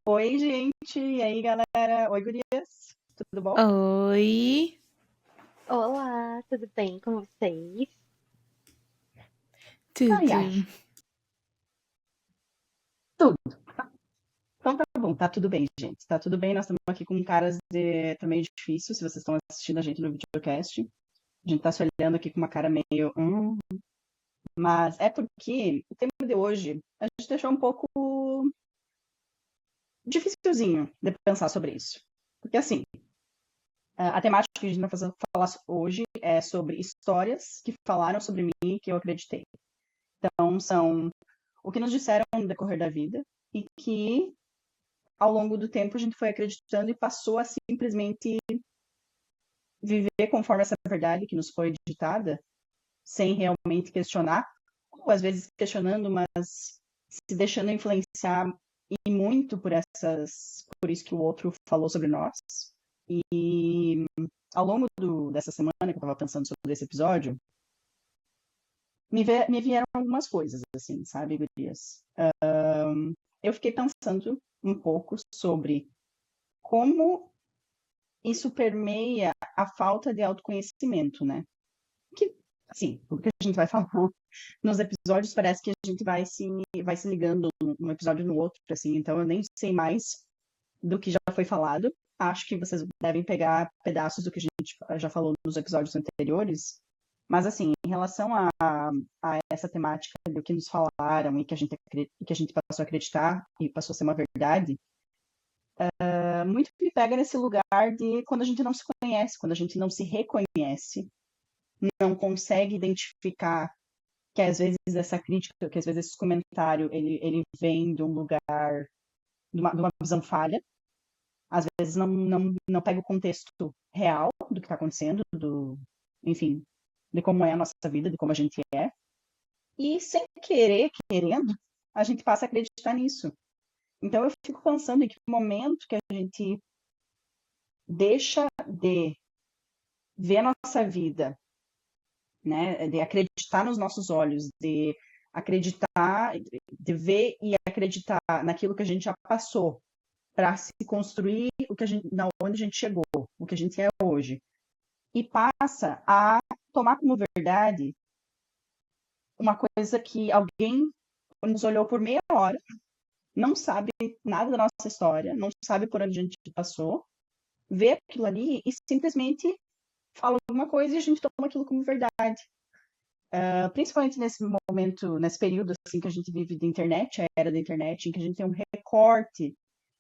Oi, gente. E aí, galera? Oi, gurias. Tudo bom? Oi, Olá, tudo bem com vocês? Ai, ai. tudo. Tudo. Então tá bom, tá tudo bem, gente. Tá tudo bem. Nós estamos aqui com caras de... Tá meio difícil, se vocês estão assistindo a gente no videocast. A gente tá se olhando aqui com uma cara meio... Mas é porque o tema de hoje a gente deixou um pouco dificilzinho de pensar sobre isso. Porque, assim, a temática que a gente vai falar hoje é sobre histórias que falaram sobre mim e que eu acreditei. Então, são o que nos disseram no decorrer da vida e que, ao longo do tempo, a gente foi acreditando e passou a simplesmente viver conforme essa verdade que nos foi digitada, sem realmente questionar, ou às vezes questionando, mas se deixando influenciar e muito por isso que o outro falou sobre nós. E ao longo dessa semana que eu estava pensando sobre esse episódio, me vieram algumas coisas, assim, sabe, gurias? Eu fiquei pensando um pouco sobre como isso permeia a falta de autoconhecimento, né? Que, assim, o que a gente vai falar nos episódios parece que a gente vai se ligando um episódio no outro, assim, então eu nem sei mais do que já foi falado. Acho que vocês devem pegar pedaços do que a gente já falou nos episódios anteriores, mas assim, em relação a essa temática do que nos falaram e que a gente passou a acreditar e passou a ser uma verdade, muito me pega nesse lugar de quando a gente não se conhece, quando a gente não se reconhece, não consegue identificar que às vezes essa crítica, que às vezes esse comentário, ele vem de um lugar, de uma visão falha, às vezes não pega o contexto real do que está acontecendo, enfim, de como é a nossa vida, de como a gente é, e sem querer, querendo, a gente passa a acreditar nisso. Então eu fico pensando em que momento que a gente deixa de ver a nossa vida, né, de acreditar nos nossos olhos, de acreditar, de ver e acreditar naquilo que a gente já passou para se construir o que a gente, na onde a gente chegou, o que a gente é hoje, e passa a tomar como verdade uma coisa que alguém nos olhou por meia hora, não sabe nada da nossa história, não sabe por onde a gente passou, vê aquilo ali e simplesmente fala alguma coisa e a gente toma aquilo como verdade. Principalmente nesse momento, nesse período assim que a gente vive de internet, a era da internet, em que a gente tem um recorte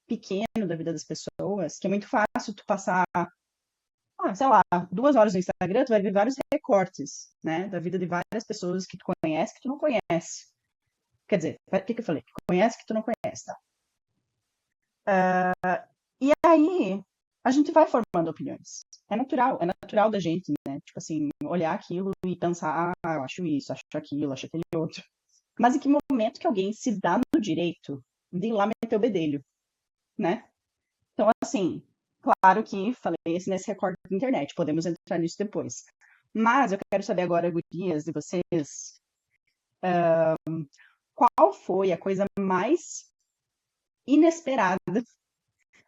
pequeno da vida das pessoas, que é muito fácil tu passar, sei lá, 2 horas no Instagram, tu vai ver vários recortes, né, da vida de várias pessoas que tu conhece, que tu não conhece. Quer dizer, o que eu falei? Que conhece, que tu não conhece, tá? E aí, a gente vai formando opiniões. É natural da gente, né? Tipo assim, olhar aquilo e pensar, eu acho isso, acho aquilo, acho aquele outro. Mas em que momento que alguém se dá no direito de ir lá meter o bedelho, né? Então, assim, claro que falei esse nesse recorte da internet, podemos entrar nisso depois. Mas eu quero saber agora, gurias, de vocês, qual foi a coisa mais inesperada?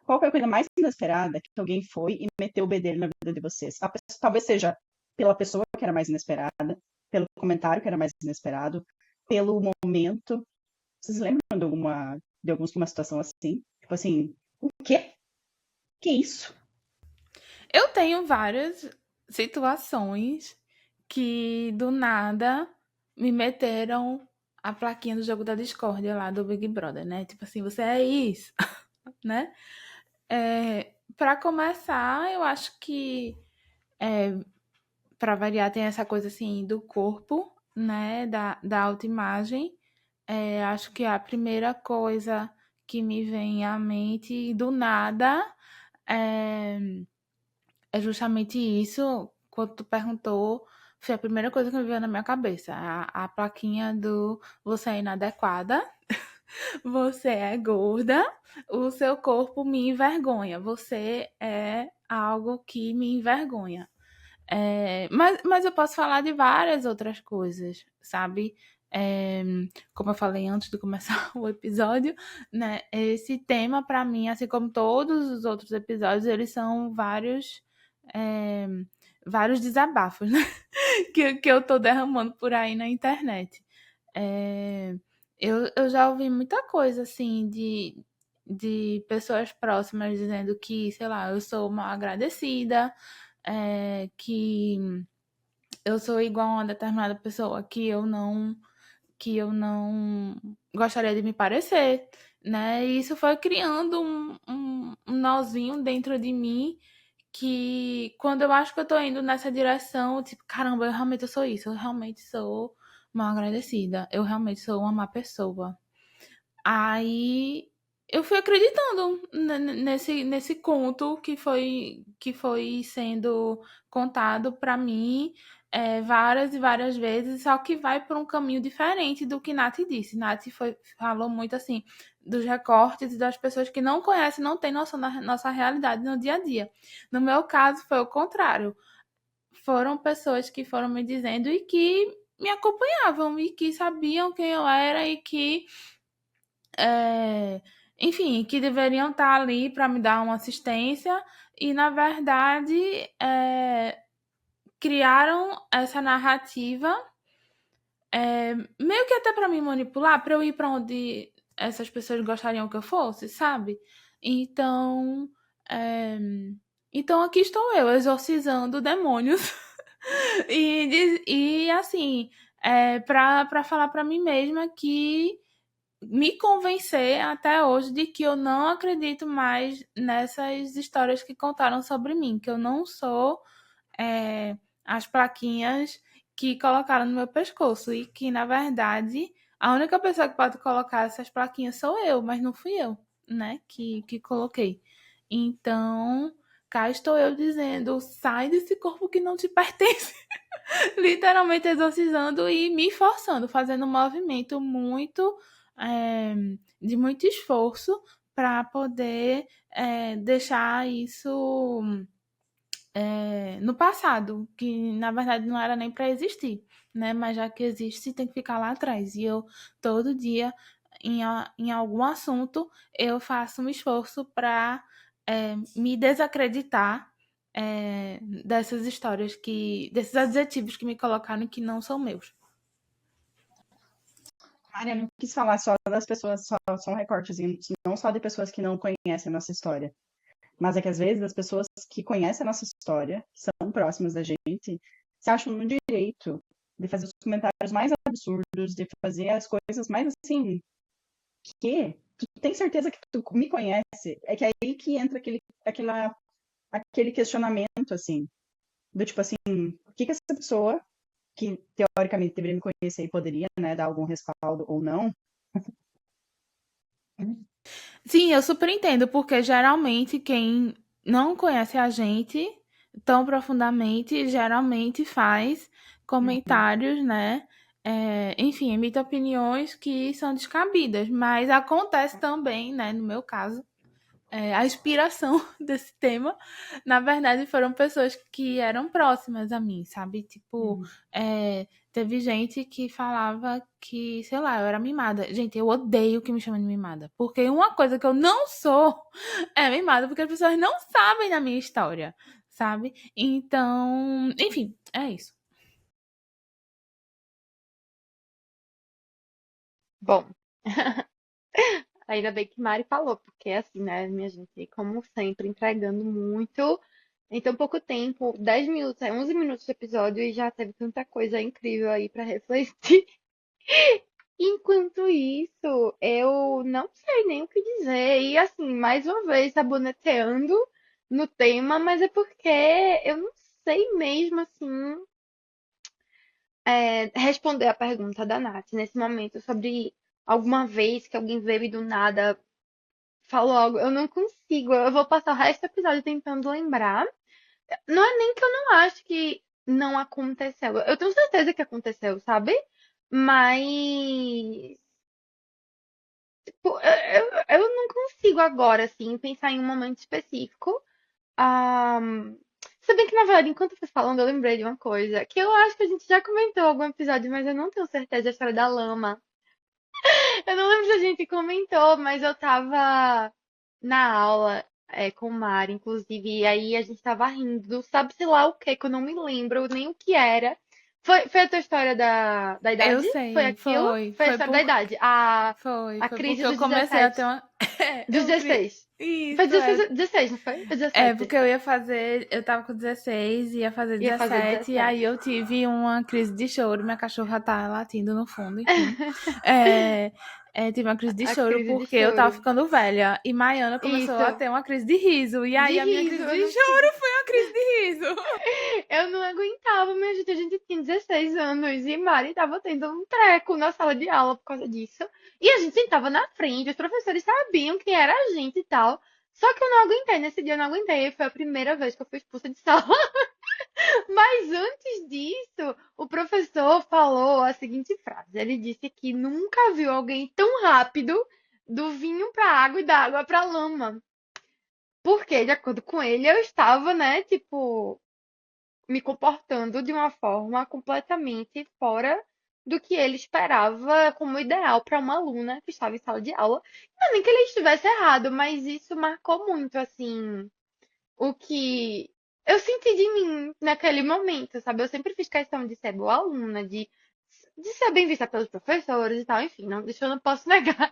Qual foi a coisa mais inesperada que alguém foi e meteu o bedelho na vida de vocês? Talvez seja pela pessoa que era mais inesperada, pelo comentário que era mais inesperado, pelo momento. Vocês lembram de alguma situação assim? Tipo assim, o quê? Que isso? Eu tenho várias situações que do nada me meteram a plaquinha do jogo da discórdia lá do Big Brother, né? Tipo assim, você é isso, né? Para começar, eu acho que para variar tem essa coisa assim do corpo, né? Da autoimagem. Acho que a primeira coisa que me vem à mente do nada é É justamente isso, quando tu perguntou, foi a primeira coisa que me veio na minha cabeça. A plaquinha do você é inadequada, você é gorda, o seu corpo me envergonha, você é algo que me envergonha. Mas eu posso falar de várias outras coisas, sabe? É, como eu falei antes de começar o episódio, né? Esse tema, para mim, assim como todos os outros episódios, eles são é, vários desabafos, né? Que eu tô derramando por aí na internet. É, eu já ouvi muita coisa, assim, de pessoas próximas dizendo que, sei lá, eu sou mal agradecida, que eu sou igual a uma determinada pessoa que eu não gostaria de me parecer, né? E isso foi criando um nozinho dentro de mim que quando eu acho que eu tô indo nessa direção, tipo, caramba, eu realmente sou isso, eu realmente sou mal agradecida, eu realmente sou uma má pessoa. Aí eu fui acreditando nesse conto que foi sendo contado para mim várias e várias vezes, só que vai por um caminho diferente do que Nath disse. Falou muito assim dos recortes e das pessoas que não conhecem, não têm noção da nossa realidade no dia a dia. No meu caso, foi o contrário. Foram pessoas que foram me dizendo e que me acompanhavam e que sabiam quem eu era e que é, enfim, que deveriam estar ali para me dar uma assistência e, na verdade, criaram essa narrativa meio que até para me manipular, para eu ir para onde essas pessoas gostariam que eu fosse, sabe? Então, é, então aqui estou eu, exorcizando demônios e assim, para falar para mim mesma que me convencer até hoje de que eu não acredito mais nessas histórias que contaram sobre mim, que eu não sou as plaquinhas que colocaram no meu pescoço e que, na verdade, a única pessoa que pode colocar essas plaquinhas sou eu, mas não fui eu, né, que coloquei. Então, cá estou eu dizendo, sai desse corpo que não te pertence. Literalmente exorcizando e me forçando, fazendo um movimento muito é, de muito esforço para poder deixar isso no passado, que na verdade não era nem para existir, né? Mas já que existe, tem que ficar lá atrás. E eu todo dia em algum assunto eu faço um esforço para me desacreditar dessas histórias desses adjetivos que me colocaram que não são meus. Maria, não quis falar só das pessoas, só um recortezinho, não só de pessoas que não conhecem a nossa história, mas é que às vezes as pessoas que conhecem a nossa história, que são próximas da gente, se acham no direito de fazer os comentários mais absurdos, de fazer as coisas mais assim, que tu tem certeza que tu me conhece? É que é aí que entra aquele questionamento, assim, do tipo assim, por que essa pessoa, que teoricamente deveria me conhecer e poderia, né, dar algum respaldo ou não. Sim, eu super entendo, porque geralmente quem não conhece a gente tão profundamente, geralmente faz comentários, né? Enfim, emite opiniões que são descabidas, mas acontece também, né, no meu caso, a inspiração desse tema, na verdade, foram pessoas que eram próximas a mim, sabe? Tipo, teve gente que falava que, sei lá, eu era mimada. Gente, eu odeio que me chamem de mimada. Porque uma coisa que eu não sou é mimada, porque as pessoas não sabem da minha história, sabe? Então, enfim, é isso. Bom, ainda bem que Mari falou, porque assim, né, minha gente, como sempre, entregando muito em tão pouco tempo, 10 minutos, 11 minutos de episódio e já teve tanta coisa incrível aí pra refletir. Enquanto isso, eu não sei nem o que dizer. E assim, mais uma vez, saboneteando no tema, mas é porque eu não sei mesmo assim responder a pergunta da Nath nesse momento sobre alguma vez que alguém veio e do nada falou algo. Eu não consigo. Eu vou passar o resto do episódio tentando lembrar. Não é nem que eu não acho que não aconteceu. Eu tenho certeza que aconteceu, sabe? Mas pô, eu não consigo agora, assim, pensar em um momento específico. Ah, Se bem que, na verdade, enquanto eu fui falando, eu lembrei de uma coisa que eu acho que a gente já comentou em algum episódio, mas eu não tenho certeza da história da lama. Eu não lembro se a gente comentou, mas eu tava na aula com o Mari, inclusive, e aí a gente tava rindo, sabe-se lá o que eu não me lembro nem o que era. Foi a tua história da Eu idade? Foi sei, aquilo? foi. Foi a história da idade. A Foi crise porque eu dos comecei a ter 17. uma. Dos 16. Foi Isso, 16, 16, não foi? Foi é, 17. porque eu ia fazer. Eu tava com 16, ia fazer Ia fazer 17, e 17. aí eu tive uma crise de choro. Minha cachorra tá latindo no fundo, enfim. É, tive uma crise de A choro crise de porque eu tava choro. ficando velha. E Maiana começou a Isso. ter uma crise de riso. E De aí a minha riso, crise eu de não choro consegui. foi uma crise de riso. Eu não aguentava, minha gente. A gente tinha 16 anos e Mari tava tendo um treco na sala de aula por causa disso. E a gente sentava na frente, os professores sabiam quem era a gente e tal. Só que eu não aguentei, nesse dia eu não aguentei. Foi a primeira vez que eu fui expulsa de sala. Mas antes disso, o professor falou a seguinte frase. Ele disse que nunca viu alguém tão rápido do vinho pra água e da água pra lama. Porque, de acordo com ele, eu estava, né, tipo, me comportando de uma forma completamente fora do que ele esperava como ideal para uma aluna que estava em sala de aula. Não é nem que ele estivesse errado, mas isso marcou muito, assim, o que eu senti de mim naquele momento, sabe? Eu sempre fiz questão de ser boa aluna, de ser bem vista pelos professores e tal, enfim, não, isso eu não posso negar.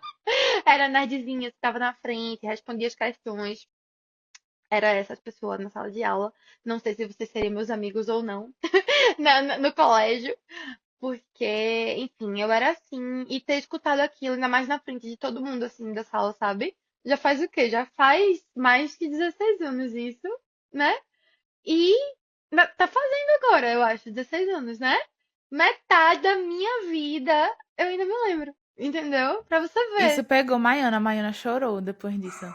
Era nerdzinha, estava na frente, respondia as questões. Era essas pessoas na sala de aula. Não sei se vocês seriam meus amigos ou não no colégio, porque, enfim, eu era assim. E ter escutado aquilo, ainda mais na frente de todo mundo, assim, da sala, sabe? Já faz o quê? Já faz mais que 16 anos isso, né? E tá fazendo agora, eu acho, 16 anos, né? Metade da minha vida eu ainda me lembro, entendeu? Pra você Isso ver. pegou Maiana. Maiana chorou depois disso.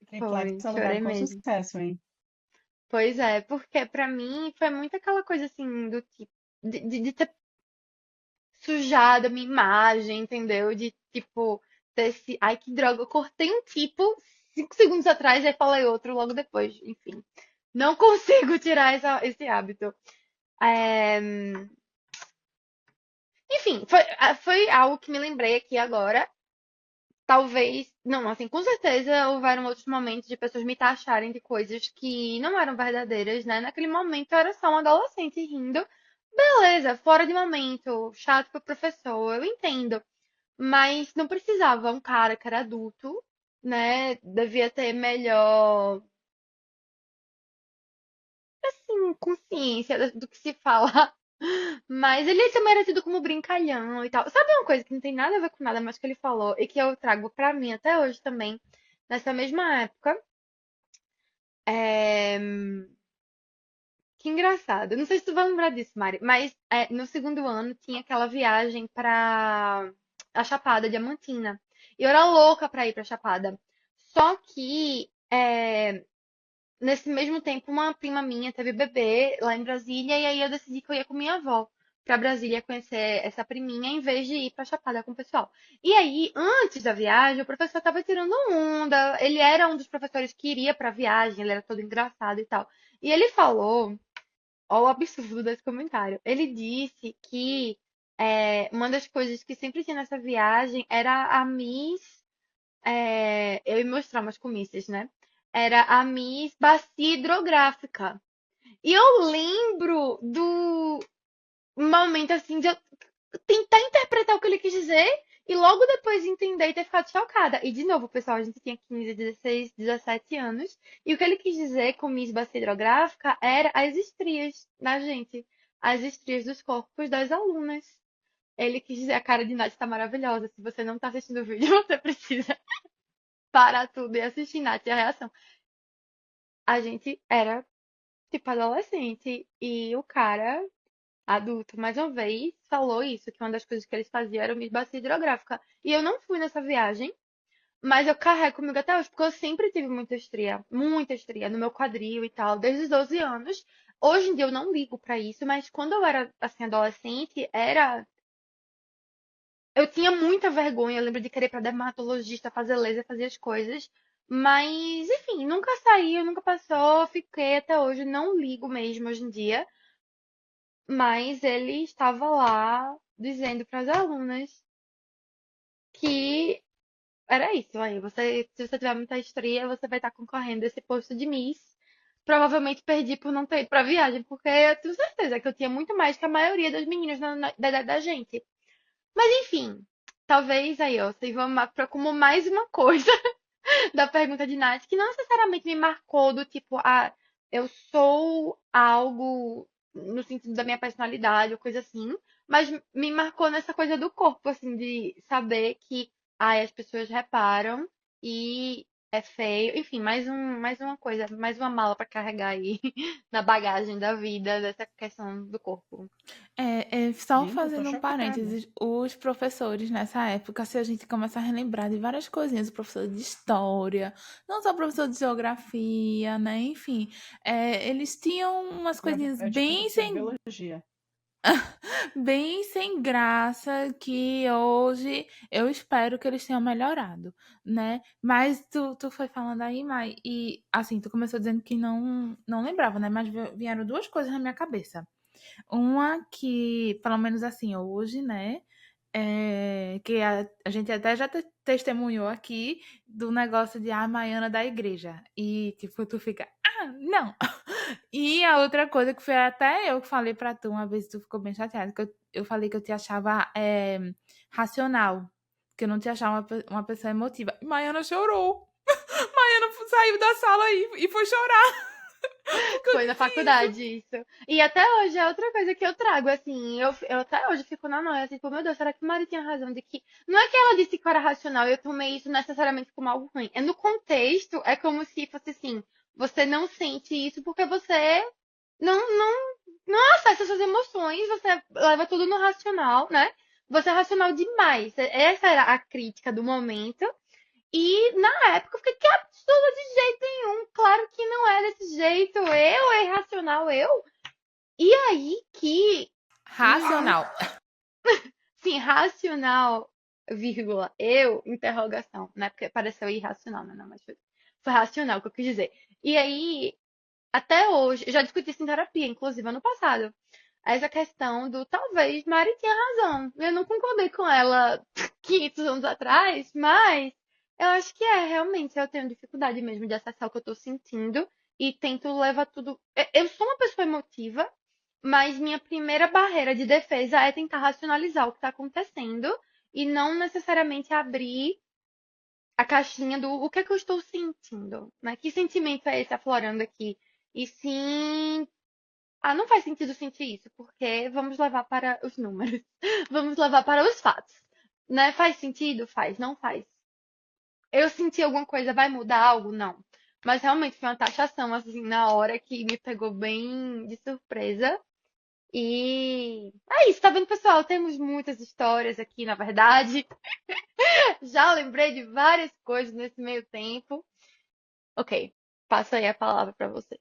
Foi, Triplex chorei salvado com mesmo. sucesso, hein? Pois é, porque pra mim foi muito aquela coisa assim do tipo de ter sujado a minha imagem, entendeu? De tipo ter esse, ai que droga, eu cortei um tipo 5 segundos atrás e aí falei outro logo depois, enfim. Não consigo tirar esse hábito. É, enfim, foi algo que me lembrei aqui agora. Talvez, não, assim, com certeza houveram outros momentos de pessoas me taxarem de coisas que não eram verdadeiras, né? Naquele momento eu era só um adolescente rindo. Beleza, fora de momento, chato pro professor, eu entendo. Mas não precisava, um cara que era adulto, né? Devia ter melhor, assim, consciência do que se fala. Mas ele também era tido como brincalhão e tal. Sabe uma coisa que não tem nada a ver com nada, mas que ele falou e que eu trago pra mim até hoje também, nessa mesma época? É... Que engraçado. Não sei se tu vai lembrar disso, Mari, mas no segundo ano tinha aquela viagem pra a Chapada Diamantina. E eu era louca pra ir pra Chapada. Só que nesse mesmo tempo, uma prima minha teve bebê lá em Brasília, e aí eu decidi que eu ia com minha avó pra Brasília conhecer essa priminha, em vez de ir pra Chapada com o pessoal. E aí, antes da viagem, o professor tava tirando onda. Ele era um dos professores que iria pra viagem, ele era todo engraçado e tal. E ele falou, ó, o absurdo desse comentário. Ele disse que uma das coisas que sempre tinha nessa viagem era a Miss eu ia mostrar umas comícias, né? Era a Miss Bacia Hidrográfica. E eu lembro do momento assim de eu tentar interpretar o que ele quis dizer e logo depois entender e ter ficado chocada. E de novo, pessoal, a gente tinha 15, 16, 17 anos. E o que ele quis dizer com Miss Bacia Hidrográfica era as estrias da gente. As estrias dos corpos das alunas. Ele quis dizer, a cara de Nath está maravilhosa. Se você não está assistindo o vídeo, você precisa parar tudo e assistir Nath e a reação. A gente era, tipo, adolescente. E o cara, adulto, mais uma vez, falou isso, que uma das coisas que eles faziam era Miss Bacia Hidrográfica. E eu não fui nessa viagem, mas eu carrego comigo até hoje, porque eu sempre tive muita estria no meu quadril e tal, desde os 12 anos. Hoje em dia eu não ligo pra isso, mas quando eu era, assim, adolescente, era. Eu tinha muita vergonha, eu lembro de querer ir pra dermatologista, fazer laser, fazer as coisas. Mas, enfim, nunca saiu, nunca passou, fiquei até hoje, não ligo mesmo hoje em dia. Mas ele estava lá dizendo para as alunas que era isso. Aí, se você tiver muita estria, você vai estar concorrendo a esse posto de Miss. Provavelmente perdi por não ter ido pra viagem, porque eu tenho certeza que eu tinha muito mais que a maioria das meninas da idade da gente. Mas enfim, talvez aí, ó, sirva como mais uma coisa da pergunta de Nath, que não necessariamente me marcou do tipo, eu sou algo no sentido da minha personalidade ou coisa assim, mas me marcou nessa coisa do corpo, assim, de saber que, as pessoas reparam e é feio. Enfim, mais uma coisa, mais uma mala pra carregar aí na bagagem da vida, dessa questão do corpo. Só Gente, eu tô fazendo um chocada. parênteses, os professores nessa época, se a gente começa a relembrar de várias coisinhas, o professor de história, não só o professor de geografia, né? Enfim, eles tinham umas coisinhas Eu tinha professor de biologia. bem sem graça que hoje eu espero que eles tenham melhorado, né? Mas tu foi falando aí, Mai, e assim, tu começou dizendo que não lembrava, né? Mas vieram duas coisas na minha cabeça. Uma que, pelo menos assim, hoje, né? Que a gente até já testemunhou aqui do negócio de Maiana da igreja. E, tipo, tu fica, não! E a outra coisa que foi até eu que falei pra tu uma vez, tu ficou bem chateada, que eu falei que eu te achava racional, que eu não te achava uma pessoa emotiva. E Maiana chorou. Maiana saiu da sala e foi chorar, porque eu Foi na disse isso. faculdade isso. E até hoje é outra coisa que eu trago, assim, eu até hoje fico na noia, assim, tipo, meu Deus, será que Mari tinha razão de que. Não é que ela disse que eu era racional e eu tomei isso necessariamente como algo ruim. É no contexto, é como se fosse assim, você não sente isso porque você não acessa suas emoções, você leva tudo no racional, né? Você é racional demais. Essa era a crítica do momento. E na época eu fiquei, que absurdo de jeito nenhum. Claro que não é desse jeito. Eu, é irracional, eu. E aí que, Racional. sim, racional, vírgula, eu, interrogação, né? Porque pareceu irracional, né? Não, mas foi racional o que eu quis dizer. E aí, até hoje, eu já discuti isso em terapia, inclusive ano passado. Essa questão do talvez Mari tinha razão. Eu não concordei com ela 500 anos atrás, mas eu acho que realmente eu tenho dificuldade mesmo de acessar o que eu tô sentindo e tento levar tudo. Eu sou uma pessoa emotiva, mas minha primeira barreira de defesa é tentar racionalizar o que tá acontecendo e não necessariamente abrir a caixinha do o que é que eu estou sentindo, né? Que sentimento é esse aflorando aqui? E sim, não faz sentido sentir isso, porque vamos levar para os números, vamos levar para os fatos, né? Faz sentido? Faz, não faz. Eu senti alguma coisa, vai mudar algo? Não. Mas realmente foi uma taxação, assim, na hora que me pegou bem de surpresa. E é isso, tá vendo, pessoal? Temos muitas histórias aqui, na verdade. Já lembrei de várias coisas nesse meio tempo. Ok, passo aí a palavra para vocês.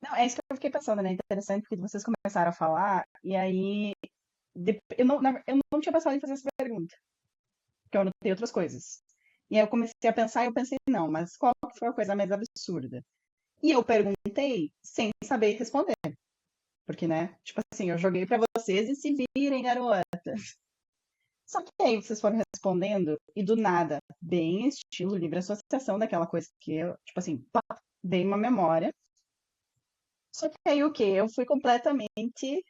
Não, é isso que eu fiquei pensando, né? Interessante porque vocês começaram a falar, e aí eu não tinha pensado em fazer essa pergunta, porque eu anotei outras coisas. E aí eu comecei a pensar e eu pensei, não, mas qual que foi a coisa mais absurda? E eu perguntei sem saber responder, porque, né, tipo assim, eu joguei pra vocês e se virem, garota. Só que aí vocês foram respondendo e do nada, bem estilo livre associação daquela coisa que eu, tipo assim, pá, dei uma memória. Só que aí o quê? Eu fui completamente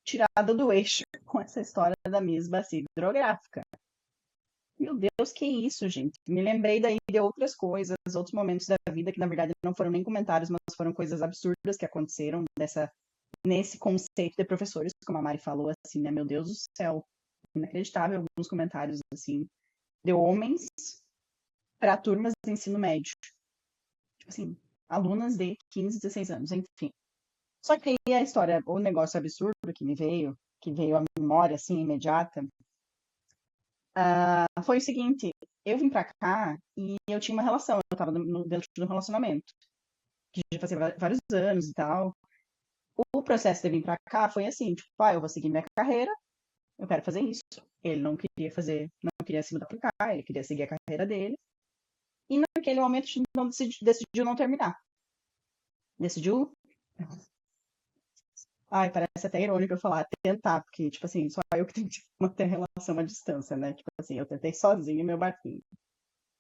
tirada do eixo com essa história da Miss Bacia hidrográfica. Meu Deus, que isso, gente? Me lembrei daí de outras coisas, outros momentos da vida que na verdade não foram nem comentários, mas foram coisas absurdas que aconteceram nesse conceito de professores, como a Mari falou, assim, né? Meu Deus do céu, inacreditável alguns comentários assim de homens para turmas de ensino médio, tipo assim, alunas de 15, 16 anos, enfim. Só que aí a história, o negócio absurdo que veio à memória assim imediata, foi o seguinte: eu vim pra cá e eu tinha uma relação, eu tava dentro de um relacionamento, que já fazia vários anos e tal. O processo de vir pra cá foi assim, tipo, eu vou seguir minha carreira, eu quero fazer isso. Ele não queria não queria se mudar pra cá, ele queria seguir a carreira dele. E naquele momento não decidiu não terminar. Decidiu. Ai, parece até irônico eu falar tentar, porque, tipo assim, só eu que tenho que manter a relação à distância, né? Tipo assim, eu tentei sozinho meu barquinho.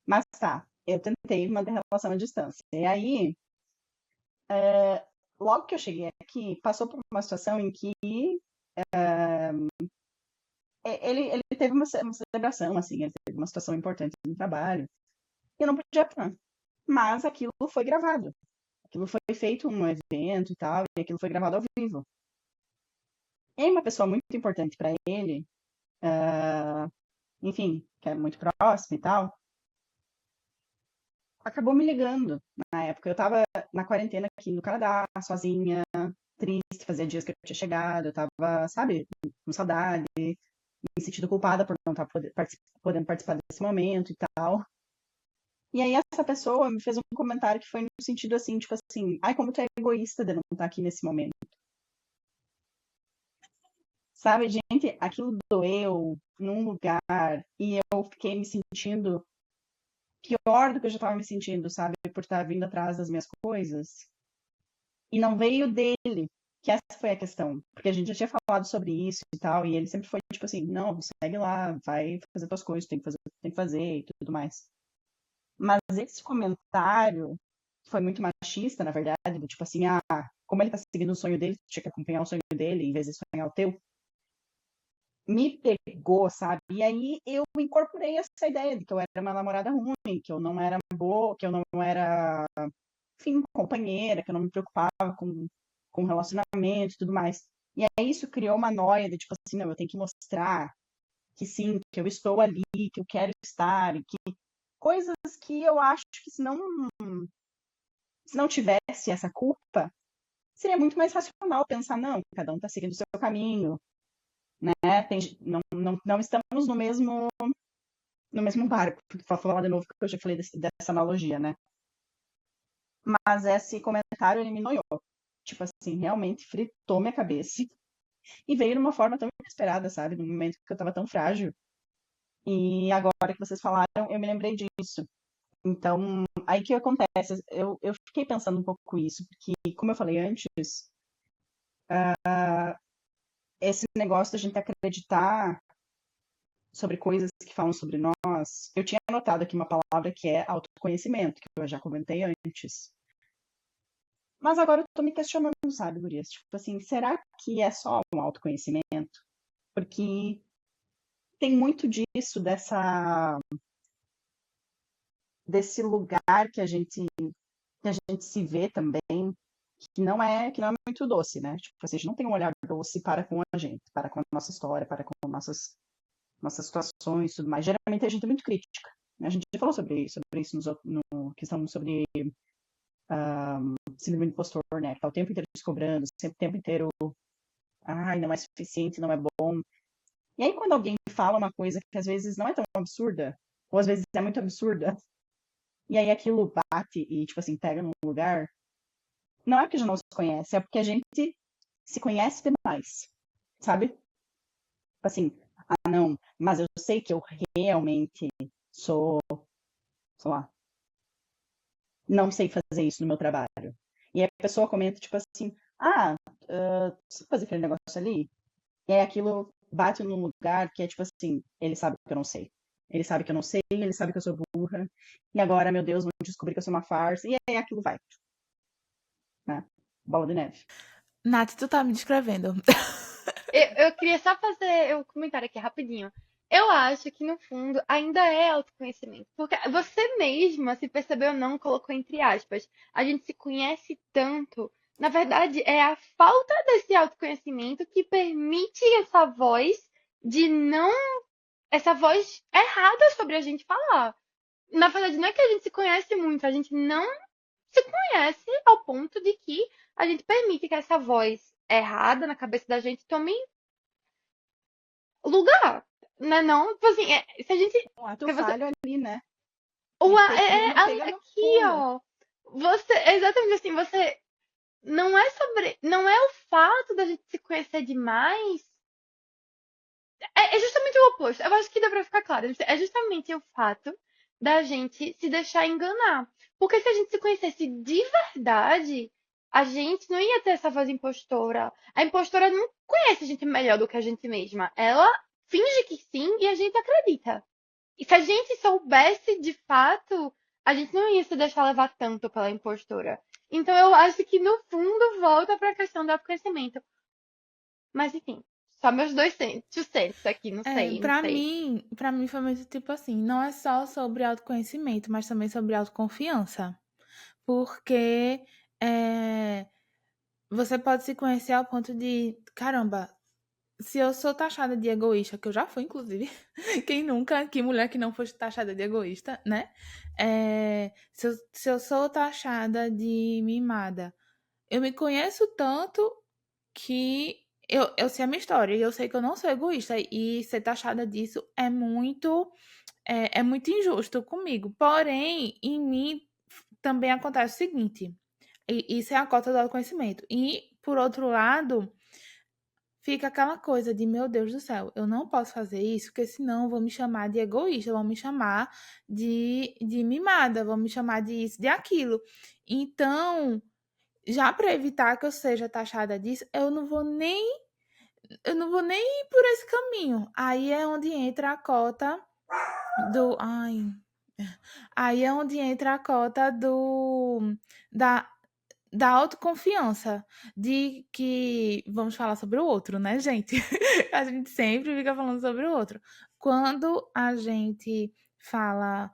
Mas tá, eu tentei manter a relação à distância. E aí, logo que eu cheguei aqui, passou por uma situação em que ele teve uma celebração, assim, ele teve uma situação importante no trabalho, e eu não podia ir. Mas aquilo foi gravado. Aquilo foi feito um evento e tal, e aquilo foi gravado ao vivo. E uma pessoa muito importante para ele, enfim, que é muito próximo e tal, acabou me ligando na época. Eu tava na quarentena aqui no Canadá, sozinha, triste, fazia dias que eu tinha chegado, eu tava, sabe, com saudade, me sentindo culpada por não estar podendo participar desse momento e tal. E aí essa pessoa me fez um comentário que foi no sentido assim, tipo assim, ai, como tu é egoísta de não estar aqui nesse momento. Sabe, gente, aquilo doeu num lugar e eu fiquei me sentindo pior do que eu já estava me sentindo, sabe, por estar vindo atrás das minhas coisas. E não veio dele, que essa foi a questão. Porque a gente já tinha falado sobre isso e tal, e ele sempre foi tipo assim, não, segue lá, vai fazer tuas coisas, tem que fazer, tem que fazer e tudo mais. Mas esse comentário foi muito machista, na verdade, do tipo assim, como ele tá seguindo o sonho dele, tinha que acompanhar o sonho dele em vez de sonhar o teu, me pegou, sabe? E aí eu incorporei essa ideia de que eu era uma namorada ruim, que eu não era boa, que eu não era, enfim, companheira, que eu não me preocupava com relacionamento e tudo mais. E aí isso criou uma noia de tipo assim, não, eu tenho que mostrar que sim, que eu estou ali, que eu quero estar, e que coisas que eu acho que se não tivesse essa culpa, seria muito mais racional pensar, não, cada um está seguindo o seu caminho, né? Não estamos no mesmo barco. Vou falar de novo que eu já falei dessa analogia, né? Mas esse comentário ele me noiou. Tipo assim, realmente fritou minha cabeça. E veio de uma forma tão inesperada, sabe? No momento que eu tava tão frágil. E agora que vocês falaram, eu me lembrei disso. Então, aí que acontece? Eu fiquei pensando um pouco isso, porque, como eu falei antes, esse negócio da gente acreditar sobre coisas que falam sobre nós, eu tinha anotado aqui uma palavra que é autoconhecimento, que eu já comentei antes. Mas agora eu tô me questionando, sabe, Gurias? Tipo assim, será que é só um autoconhecimento? Porque tem muito disso, desse lugar que a gente se vê também, que não é muito doce, né? Tipo, a gente não tem um olhar doce para com a gente, para com a nossa história, para com nossas situações e tudo mais. Geralmente a gente é muito crítica, né? A gente já falou sobre isso no questão sobre síndrome do impostor, né? Que tá o tempo inteiro se cobrando, sempre o tempo inteiro, ai, não é suficiente, não é bom. E aí quando alguém fala uma coisa que às vezes não é tão absurda, ou às vezes é muito absurda, e aí aquilo bate e, tipo assim, pega num lugar, não é porque a gente não se conhece, é porque a gente se conhece demais, sabe? Tipo assim, não, mas eu sei que eu realmente sou, sei lá, não sei fazer isso no meu trabalho. E aí a pessoa comenta, tipo assim, você fazer aquele negócio ali? E aí aquilo bate num lugar que é tipo assim, ele sabe que eu não sei. Ele sabe que eu não sei, ele sabe que eu sou burra. E agora, meu Deus, vão descobrir que eu sou uma farsa. E aí aquilo vai, né? Bola de neve. Nath, tu tá me descrevendo. Eu queria só fazer um comentário aqui rapidinho. Eu acho que, no fundo, ainda é autoconhecimento. Porque você mesma, se percebeu ou não, colocou entre aspas. A gente se conhece tanto. Na verdade, é a falta desse autoconhecimento que permite essa voz de não. Essa voz errada sobre a gente falar. Na verdade, não é que a gente se conhece muito, a gente não se conhece ao ponto de que a gente permite que essa voz errada na cabeça da gente tome lugar, né? Não, tipo assim, se a gente. Um ato Se você, falho ali, né? o, E a- é, termina, é, pega no aqui, fundo. ó. Você, exatamente assim, você. Não é sobre. Não é o fato da gente se conhecer demais É justamente o oposto. Eu acho que dá pra ficar claro. É justamente o fato da gente se deixar enganar. Porque se a gente se conhecesse de verdade, a gente não ia ter essa voz impostora. A impostora não conhece a gente melhor do que a gente mesma. Ela finge que sim e a gente acredita. E se a gente soubesse de fato, a gente não ia se deixar levar tanto pela impostora. Então eu acho que no fundo volta para a questão do autoconhecimento. Mas enfim, só meus two cents aqui, não sei, não sei. Pra mim foi muito tipo assim, não é só sobre autoconhecimento, mas também sobre autoconfiança. Porque é, você pode se conhecer ao ponto de, caramba, se eu sou taxada de egoísta, que eu já fui, inclusive, quem nunca, que mulher que não fosse taxada de egoísta, né? Se eu sou taxada de mimada, eu me conheço tanto que eu sei a minha história e eu sei que eu não sou egoísta e ser taxada disso é muito injusto comigo. Porém, em mim também acontece o seguinte, e isso é a cota do autoconhecimento. E, por outro lado, fica aquela coisa de, meu Deus do céu, eu não posso fazer isso, porque senão vão me chamar de egoísta, vão me chamar de mimada, vão me chamar de isso, de aquilo. Então, já para evitar que eu seja taxada disso, eu não vou nem ir por esse caminho. Aí é onde entra a cota do, ai, aí é onde entra a cota da da autoconfiança, de que vamos falar sobre o outro, né, gente? A gente sempre fica falando sobre o outro. Quando a gente fala,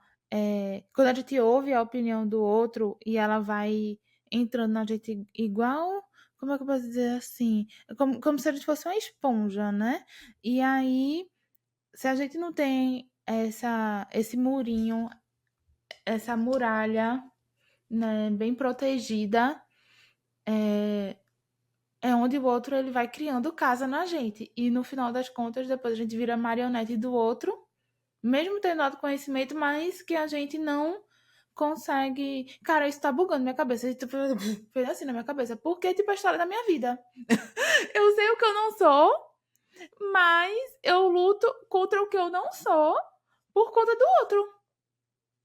quando a gente ouve a opinião do outro e ela vai entrando na gente igual, como é que eu posso dizer assim? Como se a gente fosse uma esponja, né? E aí, se a gente não tem esse murinho, essa muralha, né, bem protegida, é, é onde o outro ele vai criando casa na gente. E no final das contas, depois a gente vira marionete do outro, mesmo tendo autoconhecimento, mas que a gente não consegue. Cara, isso tá bugando minha cabeça. Isso fez assim na minha cabeça. Porque, tipo, a história da minha vida. Eu sei o que eu não sou, mas eu luto contra o que eu não sou por conta do outro.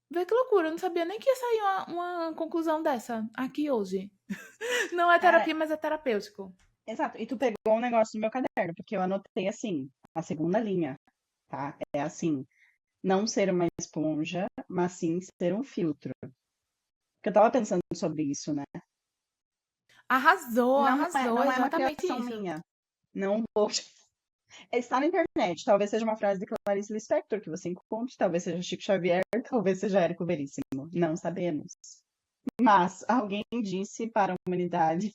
Vê que loucura, eu não sabia nem que ia sair uma conclusão dessa aqui hoje. Não é Cara, terapia, mas é terapêutico. exato. E tu pegou um negócio no meu caderno, porque eu anotei assim, a segunda linha, tá? É assim, não ser uma esponja, mas sim ser um filtro. Porque eu tava pensando sobre isso, né? Arrasou, arrasou, Não é uma exatamente criação isso. minha. Não vou. Está na internet. Talvez seja uma frase de Clarice Lispector que você encontre, talvez seja Chico Xavier, talvez seja Érico Veríssimo. Não sabemos. Mas alguém disse para a humanidade,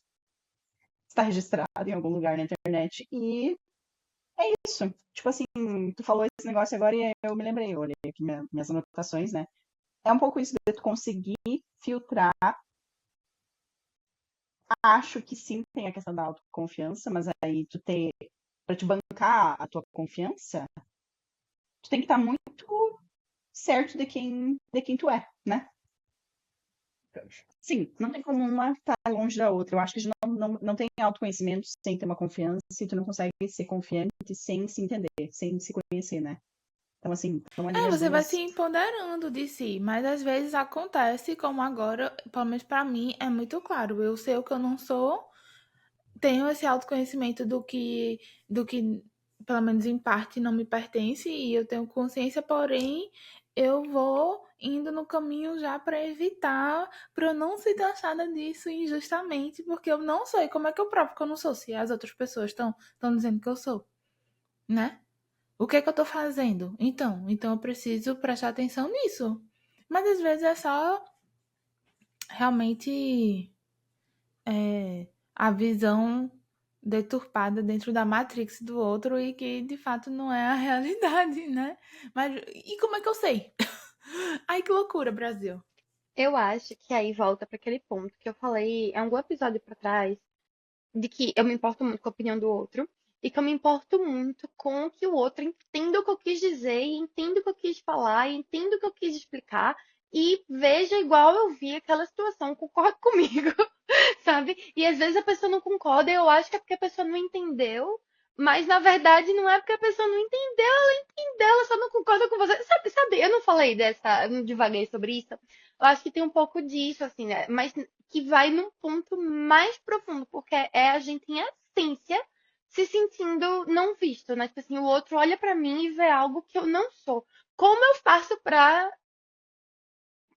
está registrado em algum lugar na internet, e é isso. Tipo assim, tu falou esse negócio agora e eu me lembrei, eu olhei aqui minhas anotações, né? É um pouco isso de tu conseguir filtrar. Acho que sim tem a questão da autoconfiança, mas aí tu ter, para te bancar a tua confiança, tu tem que estar muito certo de quem tu é, né? Sim, não tem como uma estar longe da outra. Eu acho que a gente não tem autoconhecimento sem ter uma confiança, e tu não consegue ser confiante sem se entender, sem se conhecer, né? Então, assim, estão ali as Você vai duas. se empoderando de si, mas às vezes acontece, como agora, pelo menos pra mim, é muito claro. Eu sei o que eu não sou, tenho esse autoconhecimento do que, pelo menos em parte, não me pertence, e eu tenho consciência, porém, eu vou indo no caminho já para evitar, para eu não ser taxada disso injustamente, porque eu não sou. E como é que eu provo que eu não sou, se as outras pessoas estão dizendo que eu sou, né? O que é que eu tô fazendo? Então eu preciso prestar atenção nisso. Mas às vezes é só realmente a visão deturpada dentro da Matrix do outro e que de fato não é a realidade, né? Mas e como é que eu sei? Ai, que loucura, Brasil. Eu acho que aí volta para aquele ponto que eu falei em algum episódio para trás, de que eu me importo muito com a opinião do outro e que eu me importo muito com o que o outro entenda o que eu quis dizer, e entenda o que eu quis falar, e entenda o que eu quis explicar e veja igual eu vi aquela situação, concorda comigo, sabe? E às vezes a pessoa não concorda, e eu acho que é porque a pessoa não entendeu, Mas na verdade não é porque a pessoa não entendeu, ela entendeu, ela só não concorda com você. Sabe, eu não falei dessa, eu não divaguei sobre isso. Eu acho que tem um pouco disso, assim, né? Mas que vai num ponto mais profundo, porque é a gente em essência se sentindo não visto, né? Tipo assim, o outro olha pra mim e vê algo que eu não sou. Como eu faço pra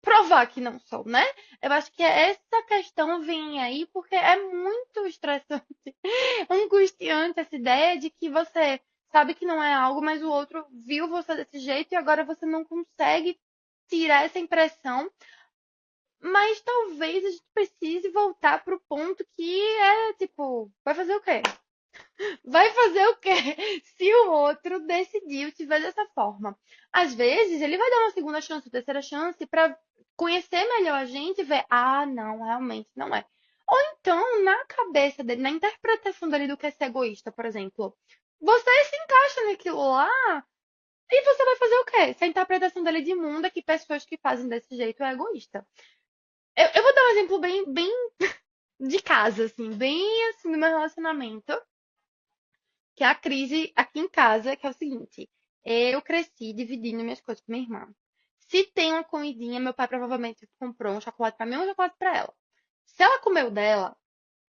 provar que não sou, né? Eu acho que essa questão vem aí porque é muito estressante, angustiante essa ideia de que você sabe que não é algo, mas o outro viu você desse jeito e agora você não consegue tirar essa impressão. Mas talvez a gente precise voltar pro ponto que é tipo, vai fazer o quê? Vai fazer o quê? Se o outro decidiu te ver dessa forma. Às vezes, ele vai dar uma segunda chance, uma terceira chance para conhecer melhor a gente e ver, ah, não, realmente não é. Ou então, na cabeça dele, na interpretação dele do que é ser egoísta, por exemplo, você se encaixa naquilo lá e você vai fazer o quê? Se a interpretação dele de mundo é que pessoas que fazem desse jeito é egoísta. Eu vou dar um exemplo bem de casa, assim, bem assim, no meu relacionamento que é a crise aqui em casa, que é o seguinte: eu cresci dividindo minhas coisas com minha irmã. Se tem uma comidinha, meu pai provavelmente comprou um chocolate pra mim e um chocolate pra ela. Se ela comeu dela,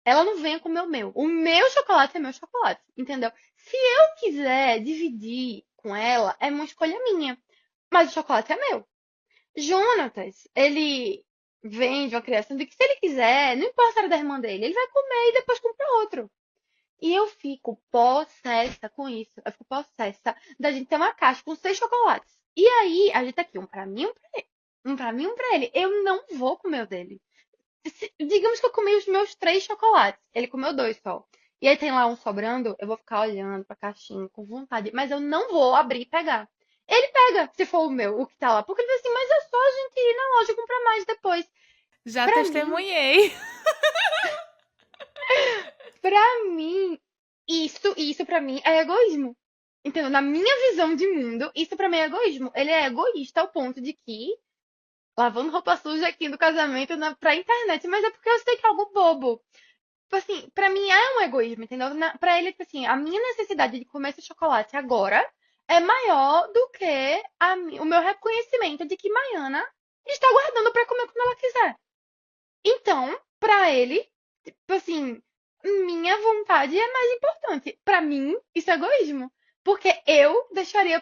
ela não vem comer o meu. O meu chocolate é meu chocolate, entendeu? Se eu quiser dividir com ela, é uma escolha minha. Mas o chocolate é meu. Jonatas, ele vem de uma criação de que se ele quiser, não importa se era da irmã dele, ele vai comer e depois compra outro. E eu fico possessa com isso. Eu fico possessa da gente ter uma caixa com 6 chocolates. E aí, a gente tá aqui, um pra mim, um pra ele. Um pra mim, um pra ele. Eu não vou comer o dele. Digamos que eu comi os meus 3 chocolates. Ele comeu 2 só. E aí tem lá um sobrando, eu vou ficar olhando pra caixinha com vontade. Mas eu não vou abrir e pegar. Ele pega, se for o meu, o que tá lá. Porque ele diz assim, mas é só a gente ir na loja e comprar mais depois. Já Pra mim, testemunhei. Pra mim, isso pra mim é egoísmo. Entendeu? Na minha visão de mundo, isso pra mim é egoísmo. Ele é egoísta ao ponto de que, lavando roupa suja aqui no casamento pra internet, mas é porque eu sei que é algo bobo. Tipo assim, pra mim é um egoísmo, entendeu? Pra ele, tipo assim, a minha necessidade de comer esse chocolate agora é maior do que o meu reconhecimento de que Maiana está guardando pra comer quando ela quiser. Então, pra ele, tipo assim, minha vontade é mais importante. Pra mim, isso é egoísmo. Porque eu deixaria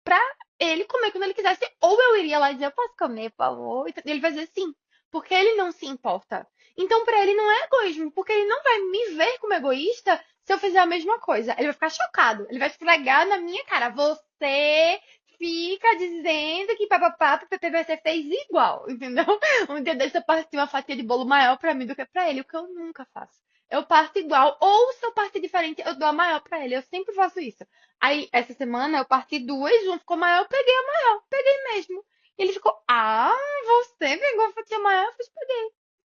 pra ele comer quando ele quisesse. Ou eu iria lá e dizer, eu posso comer, por favor? E ele vai dizer sim. Porque ele não se importa. Então, pra ele não é egoísmo. Porque ele não vai me ver como egoísta se eu fizer a mesma coisa. Ele vai ficar chocado. Ele vai esfregar na minha cara. Você fica dizendo que papapá, você fez igual, entendeu? Um dia desse eu parti uma fatia de bolo maior pra mim do que pra ele, o que eu nunca faço. Eu parto igual, ou se eu partir diferente, eu dou a maior pra ele. Eu sempre faço isso. Aí, essa semana, eu parti duas, um ficou maior, eu peguei a maior. Peguei mesmo. Ele ficou, ah, você pegou a fatia maior? Eu fiz,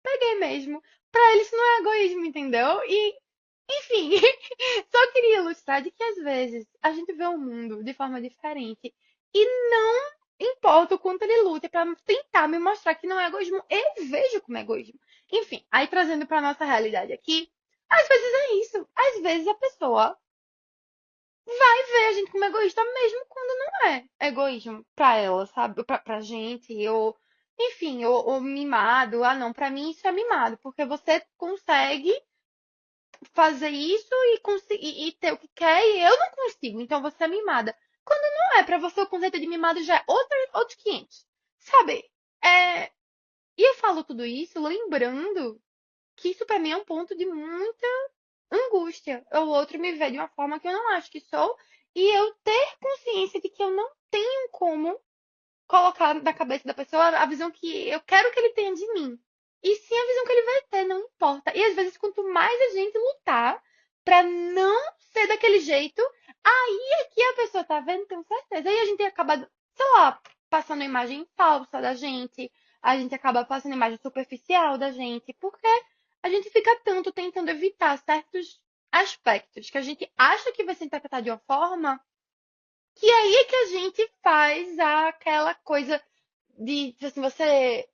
peguei mesmo. Pra ele isso não é egoísmo, entendeu? E, enfim, só queria ilustrar de que às vezes a gente vê o mundo de forma diferente e não importa o quanto ele lute pra tentar me mostrar que não é egoísmo, eu vejo como é egoísmo. Enfim, aí trazendo pra nossa realidade aqui, às vezes é isso. Às vezes a pessoa vai ver a gente como egoísta mesmo quando não é egoísmo pra ela, sabe? Pra gente, ou enfim, ou mimado. Ah, não, pra mim isso é mimado, porque você consegue fazer isso e ter o que quer e eu não consigo, então você é mimada. Quando não é, pra você o conceito de mimado já é outros 500, sabe? É, e eu falo tudo isso lembrando que isso pra mim é um ponto de muita angústia. O outro me vê de uma forma que eu não acho que sou e eu ter consciência de que eu não tenho como colocar na cabeça da pessoa a visão que eu quero que ele tenha de mim. E sim a visão que ele vai ter, não importa. E às vezes, quanto mais a gente lutar pra não ser daquele jeito, aí é que a pessoa tá vendo, tenho certeza. Aí a gente acaba, sei lá, passando imagem falsa da gente, a gente acaba passando imagem superficial da gente, porque a gente fica tanto tentando evitar certos aspectos que a gente acha que vai se interpretar de uma forma que aí é que a gente faz aquela coisa de, tipo assim, você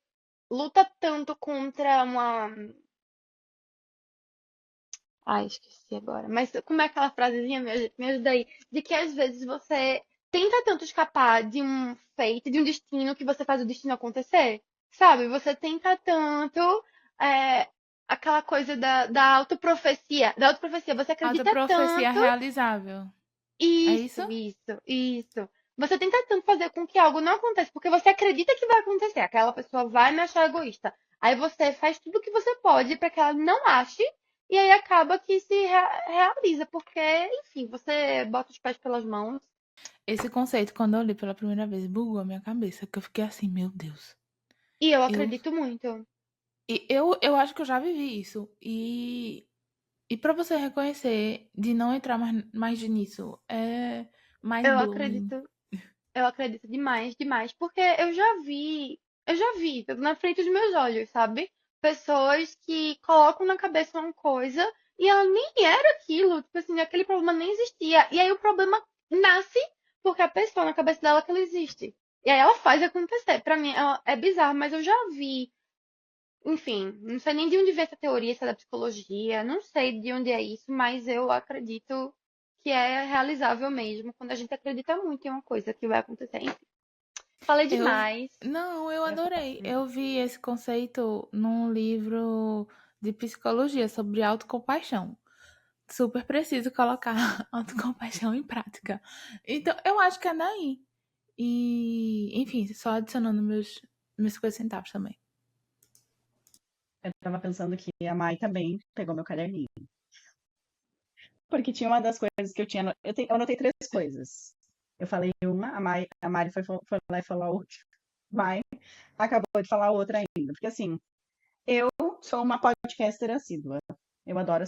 luta tanto contra Ai, esqueci agora. Mas como é aquela frasezinha, me ajuda aí? De que às vezes você tenta tanto escapar de um fate, de um destino, que você faz o destino acontecer. Sabe? Você tenta tanto é, aquela coisa da autoprofecia. Da autoprofecia. Você acredita Autoprofecia tanto. realizável. É Isso, isso? isso, isso. Você tenta tanto fazer com que algo não aconteça, porque você acredita que vai acontecer. Aquela pessoa vai me achar egoísta. Aí você faz tudo o que você pode para que ela não ache, e aí acaba que se realiza, porque, enfim, você bota os pés pelas mãos. Esse conceito, quando eu li pela primeira vez, bugou a minha cabeça, que eu fiquei assim, meu Deus. E eu Eu, acredito muito. eu acho que eu já vivi isso. E para você reconhecer de não entrar mais nisso, é mind Eu blowing. acredito, eu acredito demais, demais, porque eu já vi na frente dos meus olhos, sabe? Pessoas que colocam na cabeça uma coisa e ela nem era aquilo, tipo assim, aquele problema nem existia. E aí o problema nasce porque a pessoa na cabeça dela que ele existe. E aí ela faz acontecer. Pra mim é bizarro, mas eu já vi, enfim, não sei nem de onde vem essa teoria, se é da psicologia, não sei de onde é isso, mas eu acredito que é realizável mesmo quando a gente acredita muito em uma coisa que vai acontecer. Enfim, falei Eu, demais. não, eu Eu adorei. também. Eu vi esse conceito num livro de psicologia sobre autocompaixão. Super preciso colocar autocompaixão em prática. Então, eu acho que é daí. E, enfim, só adicionando meus 50 centavos também. Eu tava pensando que a Mai também pegou meu caderninho. Porque tinha uma das coisas que eu tinha. Eu anotei três coisas. Eu falei uma, a Mari foi lá e falou outra. Mai acabou de falar outra ainda. Porque assim, eu sou uma podcaster assídua. Eu adoro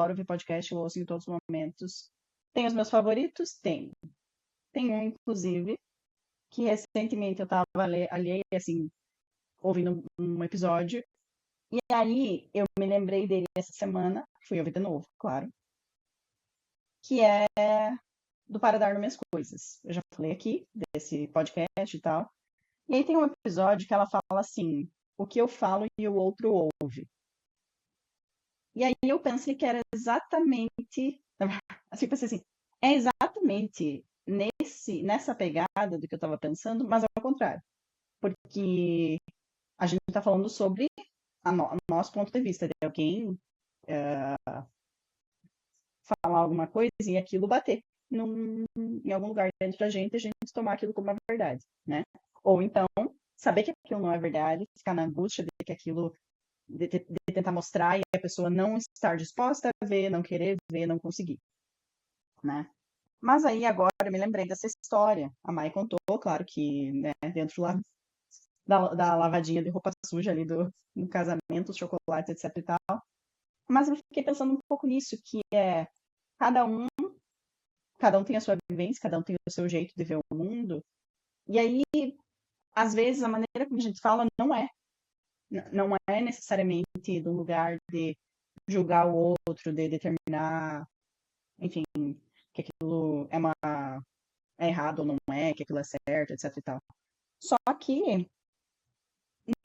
ouvir podcast, eu ouço em todos os momentos. Tenho os meus favoritos? Tenho. Tem um, inclusive, que recentemente eu estava ali, assim, ouvindo um episódio. E aí eu me lembrei dele essa semana, fui ouvir de novo, claro, que é do Para Dar Minhas Coisas. Eu já falei aqui desse podcast e tal. E aí tem um episódio que ela fala assim: o que eu falo e o outro ouve. E aí eu pensei que era exatamente, assim, pensei assim, é exatamente nessa pegada do que eu estava pensando, mas ao contrário. Porque a gente está falando sobre o nosso ponto de vista, de alguém falar alguma coisa e aquilo bater em algum lugar dentro da gente, a gente tomar aquilo como uma verdade, né? Ou então, saber que aquilo não é verdade, ficar na angústia de que aquilo, de tentar mostrar e a pessoa não estar disposta a ver, não querer ver, não conseguir, né? Mas aí agora eu me lembrei dessa história. A Mai contou, claro que, né, dentro lá da lavadinha de roupa suja ali do casamento, os chocolates, etc e tal. Mas eu fiquei pensando um pouco nisso, que é cada um, cada um tem a sua vivência, cada um tem o seu jeito de ver o mundo. E aí, às vezes, a maneira como a gente fala não é necessariamente do lugar de julgar o outro, de determinar, enfim, que aquilo é errado ou não é, que aquilo é certo, etc e tal. Só que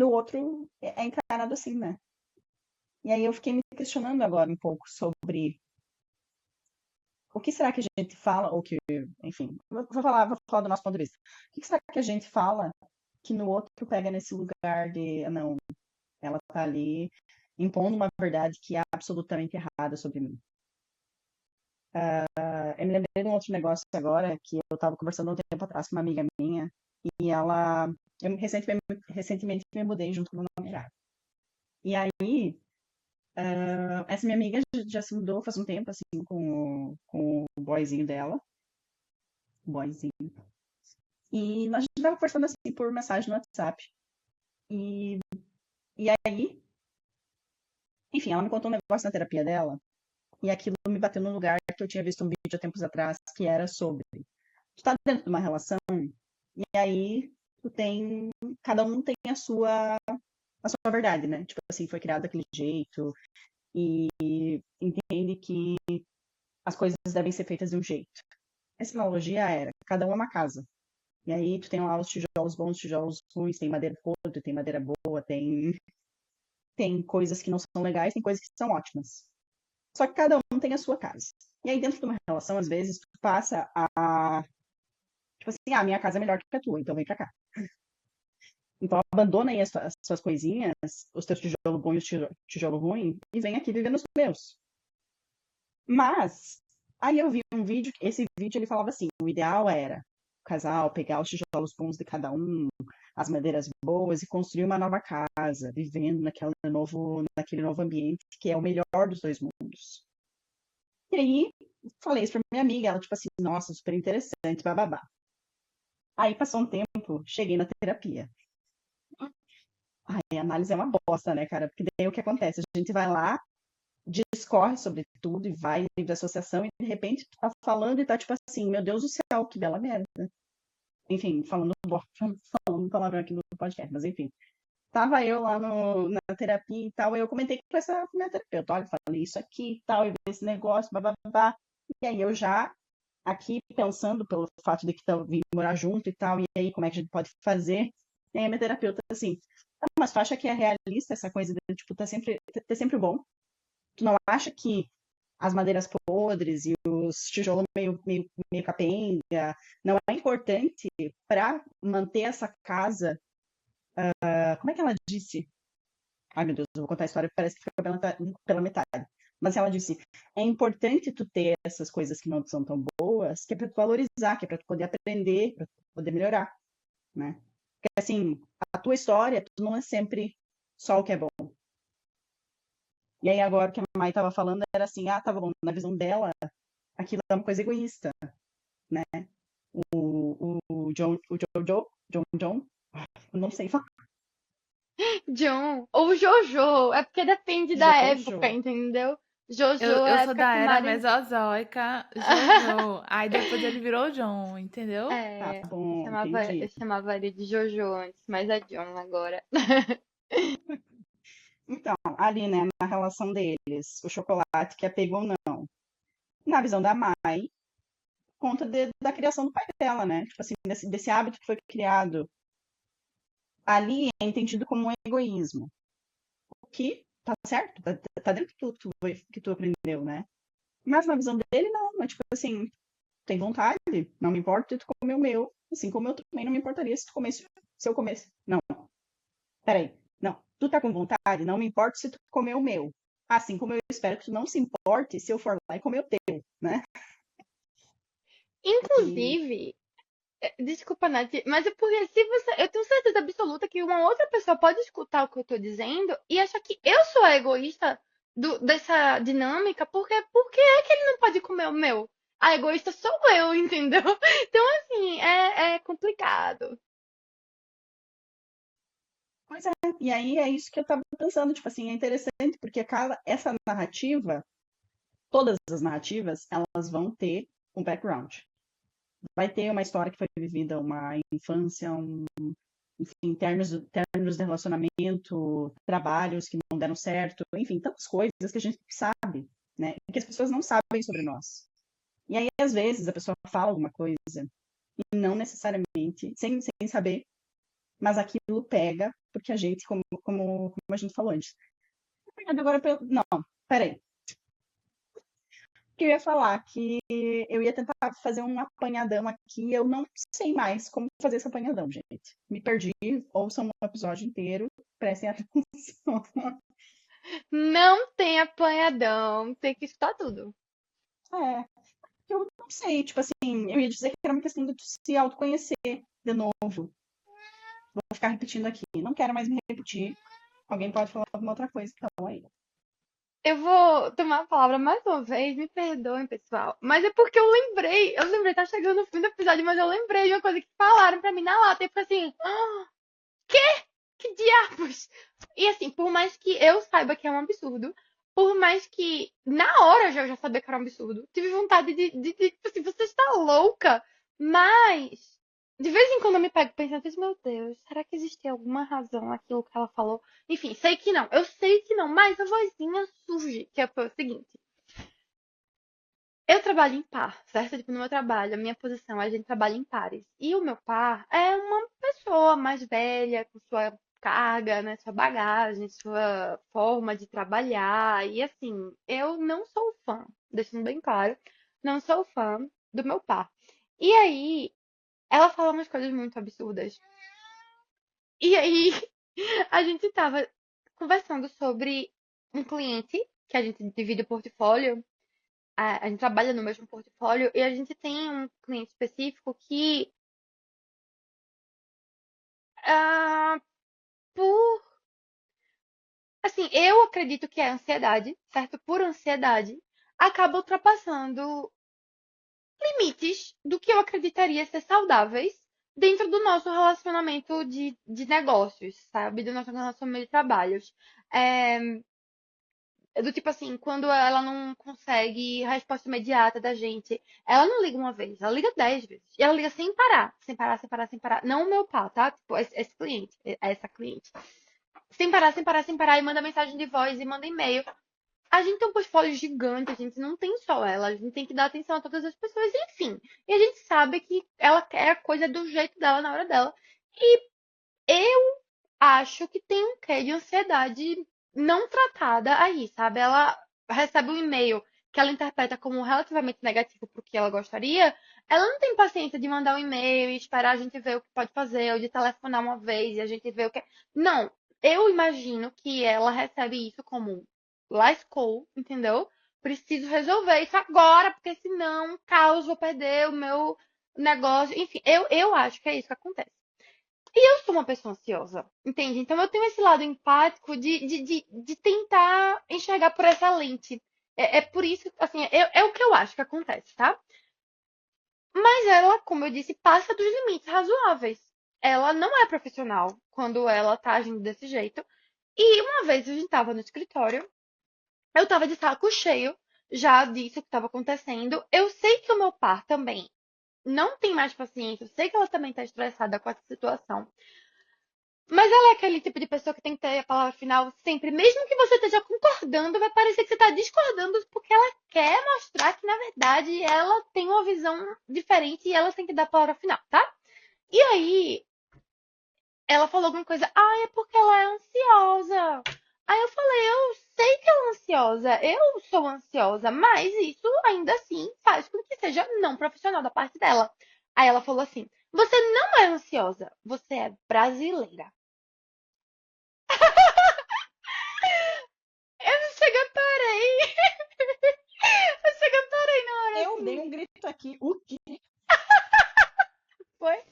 no outro é encarado assim, né? E aí eu fiquei me questionando agora um pouco sobre o que será que a gente fala, ou que, enfim, vou falar do nosso ponto de vista. O que será que a gente fala que no outro pega nesse lugar de, não, ela tá ali impondo uma verdade que é absolutamente errada sobre mim. Eu me lembrei de um outro negócio agora, que eu estava conversando um tempo atrás com uma amiga minha, e eu recentemente me mudei junto com meu namorado. E aí, essa minha amiga já se mudou faz um tempo, assim, com o boyzinho dela, boyzinho. E a gente estava conversando, assim, por mensagem no WhatsApp. E, e aí, enfim, ela me contou um negócio na terapia dela, e aquilo me bateu num lugar que eu tinha visto um vídeo há tempos atrás, que era sobre tu tá dentro de uma relação, e aí cada um tem a sua verdade, né? Tipo assim, foi criado daquele jeito, e entende que as coisas devem ser feitas de um jeito. Essa analogia era, cada um é uma casa. E aí tu tem lá os tijolos bons, os tijolos ruins, tem madeira podre, tem madeira boa, tem coisas que não são legais, tem coisas que são ótimas. Só que cada um tem a sua casa. E aí, dentro de uma relação, às vezes, tu passa a. Tipo assim, minha casa é melhor que a tua, então vem pra cá. Então abandona aí as suas coisinhas, os teus tijolos bons e os tijolos ruins, e vem aqui viver nos meus. Mas, aí eu vi um vídeo, esse vídeo ele falava assim, o ideal era o casal pegar os tijolos bons de cada um, as madeiras boas e construir uma nova casa, vivendo naquele novo ambiente que é o melhor dos dois mundos. E aí, falei isso pra minha amiga, ela tipo assim, nossa, super interessante, bababá. Aí passou um tempo, cheguei na terapia. Ai, a análise é uma bosta, né, cara? Porque daí o que acontece? A gente vai lá, discorre sobre tudo e vai em livre associação e de repente tá falando e tá tipo assim, meu Deus do céu, que bela merda. Enfim, falando palavrão aqui no podcast, mas enfim. Tava eu lá na terapia e tal, e eu comentei com essa minha terapeuta, olha, falei isso aqui e tal, e esse negócio, babá. E aí eu já aqui pensando pelo fato de que vim morar junto e tal, e aí como é que a gente pode fazer? E aí a minha terapeuta assim, mas tu acha que é realista essa coisa de, tipo, ter sempre bom? Tu não acha que as madeiras podres e os tijolos meio capenga não é importante para manter essa casa? Como é que ela disse? Ai, meu Deus, eu vou contar a história que parece que foi pela metade. Mas ela disse: é importante tu ter essas coisas que não são tão boas, que é para tu valorizar, que é para tu poder aprender, para tu poder melhorar, né? Porque assim, a tua história, tu não é sempre só o que é bom. E aí agora o que a Mai estava falando era assim, tá bom, na visão dela, aquilo é uma coisa egoísta, né? O John, eu não sei falar, John, ou Jojo, é porque depende da Jojo. época, entendeu? Jojo Eu é a sou época da que era Mari. mesozoica, Jojo. Aí depois ele virou John, entendeu? Tá É, bom, eu entendi. chamava ele de Jojo antes, mas é John agora. Então, ali, né, na relação deles, o chocolate que é pego ou não. Na visão da Mai, conta da criação do pai dela, né? Tipo assim, desse hábito que foi criado. Ali é entendido como um egoísmo. O que tá certo, tá dentro do que tu aprendeu, né? Mas na visão dele, não. É tipo assim, tem vontade, não me importa se tu comer o meu. Assim como eu também não me importaria se tu comesse, se eu comesse. Não, peraí. Não, tu tá com vontade, não me importa se tu comer o meu. Assim como eu espero que tu não se importe se eu for lá e comer o teu, né? E, Inclusive, desculpa, Nath, mas é porque se você. Eu tenho certeza absoluta que uma outra pessoa pode escutar o que eu tô dizendo e achar que eu sou a egoísta dessa dinâmica, porque por que é que ele não pode comer o meu? A egoísta sou eu, entendeu? Então, assim, é complicado. pois é, e aí é isso que eu tava pensando, tipo assim, é interessante, porque essa narrativa, todas as narrativas, elas vão ter um background. Vai ter uma história que foi vivida, uma infância, enfim, termos de relacionamento, trabalhos que não deram certo, enfim, tantas coisas que a gente sabe, né? E que as pessoas não sabem sobre nós. E aí, às vezes, a pessoa fala alguma coisa e não necessariamente, sem saber, mas aquilo pega, porque a gente, como a gente falou antes. Agora, não, peraí. Que eu ia falar que eu ia tentar fazer um apanhadão aqui, eu não sei mais como fazer esse apanhadão, gente. Me perdi, ouçam um episódio inteiro, prestem atenção. Não tem apanhadão, tem que escutar tudo. É, eu não sei, tipo assim, eu ia dizer que era uma questão de se autoconhecer de novo. Vou ficar repetindo aqui, não quero mais me repetir. Alguém pode falar alguma outra coisa, então aí. Eu vou tomar a palavra mais uma vez, me perdoem, pessoal. Mas é porque eu lembrei, tá chegando no fim do episódio, mas eu lembrei de uma coisa que falaram pra mim na lata. E eu fiquei assim, que diabos? E assim, por mais que eu saiba que é um absurdo, por mais que na hora eu já sabia que era um absurdo, tive vontade tipo assim, você está louca? Mas, de vez em quando eu me pego pensando assim, meu Deus, será que existe alguma razão naquilo que ela falou? Enfim, sei que não, eu sei que não, mas a vozinha surge, que foi o seguinte. Eu trabalho em par, certo? Tipo, no meu trabalho, a minha posição, a gente trabalha em pares. E o meu par é uma pessoa mais velha, com sua carga, né? Sua bagagem, sua forma de trabalhar. E assim, eu não sou fã, deixando bem claro, não sou fã do meu par. E aí, ela fala umas coisas muito absurdas. E aí, a gente tava conversando sobre um cliente que a gente divide o portfólio. A gente trabalha no mesmo portfólio e a gente tem um cliente específico que, ah, por assim, eu acredito que é ansiedade, certo? Por ansiedade, acaba ultrapassando limites do que eu acreditaria ser saudáveis dentro do nosso relacionamento de negócios, sabe? Do nosso relacionamento de trabalhos. É, do tipo assim, quando ela não consegue resposta imediata da gente, ela não liga uma vez, ela liga 10 vezes. E ela liga sem parar, sem parar, sem parar, sem parar. Não o meu pá, tá? Tipo, esse cliente, essa cliente. Sem parar, sem parar, sem parar, e manda mensagem de voz e manda e-mail. A gente tem um portfólio gigante, a gente não tem só ela, a gente tem que dar atenção a todas as pessoas, enfim. E a gente sabe que ela quer a coisa do jeito dela, na hora dela. E eu acho que tem um quê de ansiedade não tratada aí, sabe? Ela recebe um e-mail que ela interpreta como relativamente negativo pro que ela gostaria, ela não tem paciência de mandar um e-mail e esperar a gente ver o que pode fazer, ou de telefonar uma vez e a gente ver o que. Não, eu imagino que ela recebe isso como um lascou, entendeu? Preciso resolver isso agora, porque senão, caos, vou perder o meu negócio. Enfim, eu acho que é isso que acontece. E eu sou uma pessoa ansiosa, entende? Então eu tenho esse lado empático de tentar enxergar por essa lente. É por isso, assim, é o que eu acho que acontece, tá? Mas ela, como eu disse, passa dos limites razoáveis. Ela não é profissional quando ela tá agindo desse jeito. E uma vez a gente tava no escritório, eu tava de saco cheio já disso que estava acontecendo. Eu sei que o meu par também não tem mais paciência, eu sei que ela também tá estressada com essa situação. Mas ela é aquele tipo de pessoa que tem que ter a palavra final sempre. Mesmo que você esteja concordando, vai parecer que você está discordando porque ela quer mostrar que, na verdade, ela tem uma visão diferente e ela tem que dar a palavra final, tá? E aí, ela falou alguma coisa. Ah, é porque ela é ansiosa. Aí eu falei, eu sei que ela é ansiosa, eu sou ansiosa, mas isso ainda assim faz com que seja não profissional da parte dela. Aí ela falou assim: você não é ansiosa, você é brasileira. Eu chego, eu parei. Eu chego, eu parei na hora Eu dei assim. um grito aqui. O quê? Foi?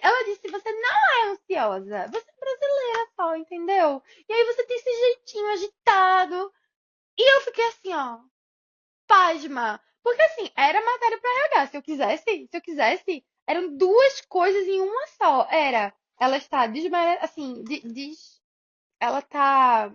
Ela disse, você não é ansiosa. Você é brasileira só, entendeu? E aí você tem esse jeitinho agitado. E eu fiquei assim, ó, pasma. Porque assim, era matéria pra RH. Se eu quisesse, eram duas coisas em uma só. Era, ela está assim, ela tá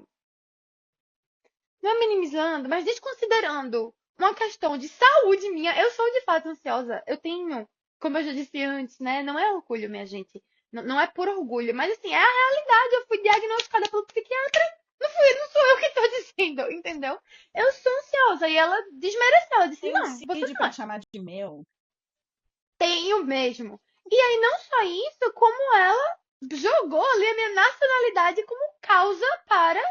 não é minimizando, mas desconsiderando uma questão de saúde minha. Eu sou de fato ansiosa. Eu tenho, como eu já disse antes, né? Não é orgulho, minha gente. Não é por orgulho, mas assim, é a realidade. Eu fui diagnosticada pelo psiquiatra. Não sou eu que estou dizendo, entendeu? Eu sou ansiosa. E ela desmereceu. Ela disse, Tem não, você sede não para é. chamar de meu. Tenho mesmo. E aí, não só isso, como ela jogou ali a minha nacionalidade como causa para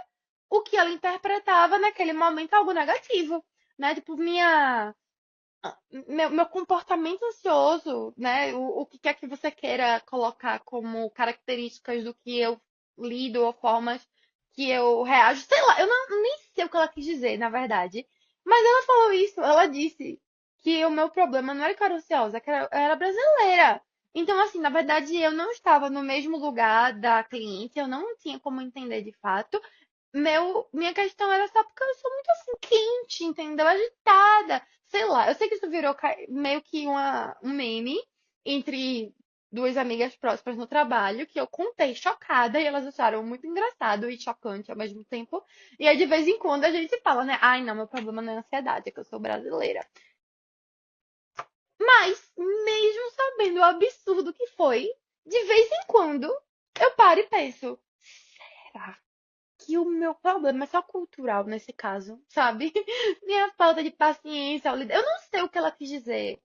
o que ela interpretava naquele momento algo negativo, né? Tipo, meu comportamento ansioso, né? O que quer que você queira colocar como características do que eu lido ou formas que eu reajo. Sei lá, eu nem sei o que ela quis dizer, na verdade. Mas ela falou isso, ela disse que o meu problema não era que eu era ansiosa, é que eu era brasileira. Então, assim, na verdade, eu não estava no mesmo lugar da cliente, eu não tinha como entender de fato. Minha questão era só porque eu sou muito assim, quente, entendeu? Agitada. Sei lá, eu sei que isso virou meio que um meme entre duas amigas próximas no trabalho, que eu contei chocada e elas acharam muito engraçado e chocante ao mesmo tempo. E aí, de vez em quando, a gente fala, né? Ai, não, meu problema não é ansiedade, é que eu sou brasileira. Mas, mesmo sabendo o absurdo que foi, de vez em quando, eu paro e penso, será que o meu problema é só cultural nesse caso, sabe? Minha falta de paciência ao lidar. Eu não sei o que ela quis dizer.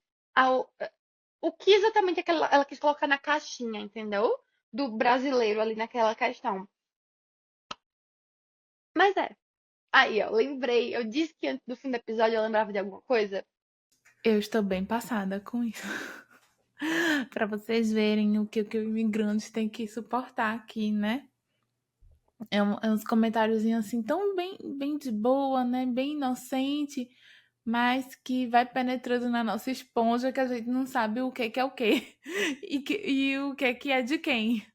O que exatamente é que ela quis colocar na caixinha, entendeu? do brasileiro ali naquela questão. Mas é. Aí, ó, lembrei. Eu disse que antes do fim do episódio eu lembrava de alguma coisa. Eu estou bem passada com isso. Para vocês verem o que o imigrante tem que suportar aqui, né? É uns comentáriozinhos assim tão bem de boa, né? Bem inocente, mas que vai penetrando na nossa esponja que a gente não sabe o que é o que e o que é de quem,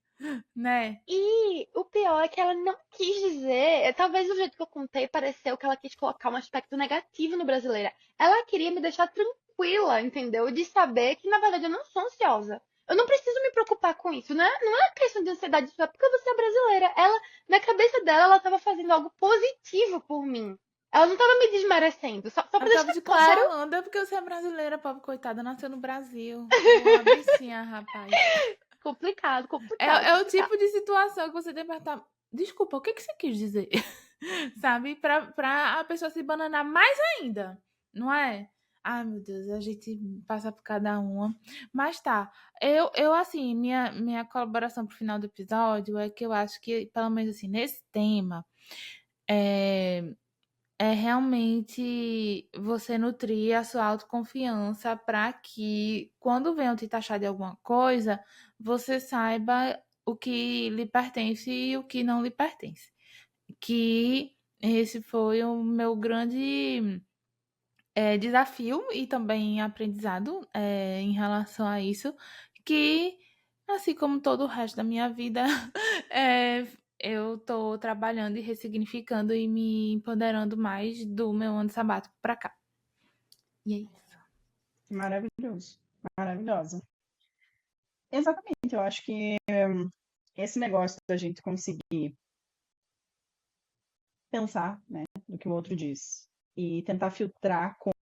né? E o pior é que ela não quis dizer. Talvez o jeito que eu contei pareceu que ela quis colocar um aspecto negativo no brasileiro. Ela queria me deixar tranquila, entendeu? De saber que, na verdade, eu não sou ansiosa. Eu não preciso me preocupar com isso, né? Não é questão de ansiedade só porque você é brasileira. Ela, na cabeça dela, ela estava fazendo algo positivo por mim. Ela não estava me desmerecendo. Só pra Eu tava deixar te claro. consolando, é porque você é brasileira, pobre coitada, nasceu no Brasil. Uma becinha, rapaz. Complicado, É, complicado, é o complicado. tipo de situação que você tem que perguntar. Desculpa, o que que você quis dizer? Sabe? Pra a pessoa se bananar mais ainda, não é? Ai, meu Deus, a gente passa por cada uma. Mas tá, eu assim, minha colaboração pro final do episódio é que eu acho que, pelo menos assim, nesse tema, é, é realmente você nutrir a sua autoconfiança para que, quando venham te taxar de alguma coisa, você saiba o que lhe pertence e o que não lhe pertence. Que esse foi o meu grande desafio e também aprendizado em relação a isso, que, assim como todo o resto da minha vida, é, eu tô trabalhando e ressignificando e me empoderando mais do meu ano sabático pra cá. E é isso. Maravilhoso. Maravilhosa. Exatamente, eu acho que esse negócio da gente conseguir pensar, né, no que o outro diz e tentar filtrar com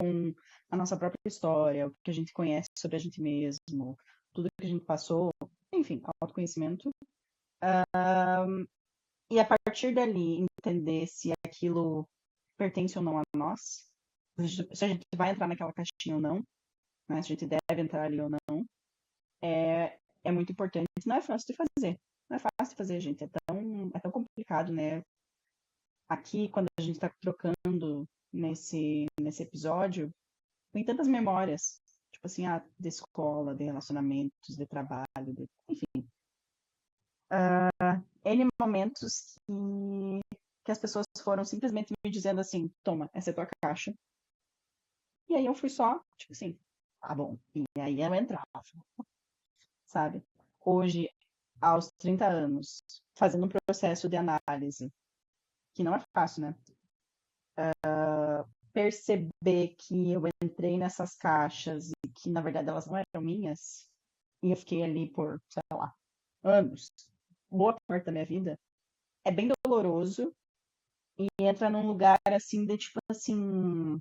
a nossa própria história, o que a gente conhece sobre a gente mesmo, tudo que a gente passou, enfim, autoconhecimento. E a partir dali entender se aquilo pertence ou não a nós, se a gente vai entrar naquela caixinha ou não, né, se a gente deve entrar ali ou não, é muito importante. Não é fácil de fazer. Não é fácil de fazer, gente. É tão complicado, né? Aqui, quando a gente está trocando nesse episódio, tem tantas memórias, tipo assim, de escola, de relacionamentos, de trabalho, enfim, N momentos que as pessoas foram simplesmente me dizendo assim, toma, essa é a tua caixa. E aí eu fui só, tipo assim, tá bom. E aí eu entrava, sabe? Hoje, aos 30 anos, fazendo um processo de análise, que não é fácil, né? Perceber que eu entrei nessas caixas e que, na verdade, elas não eram minhas, e eu fiquei ali por, sei lá, anos, boa parte da minha vida, é bem doloroso e entra num lugar assim de tipo assim,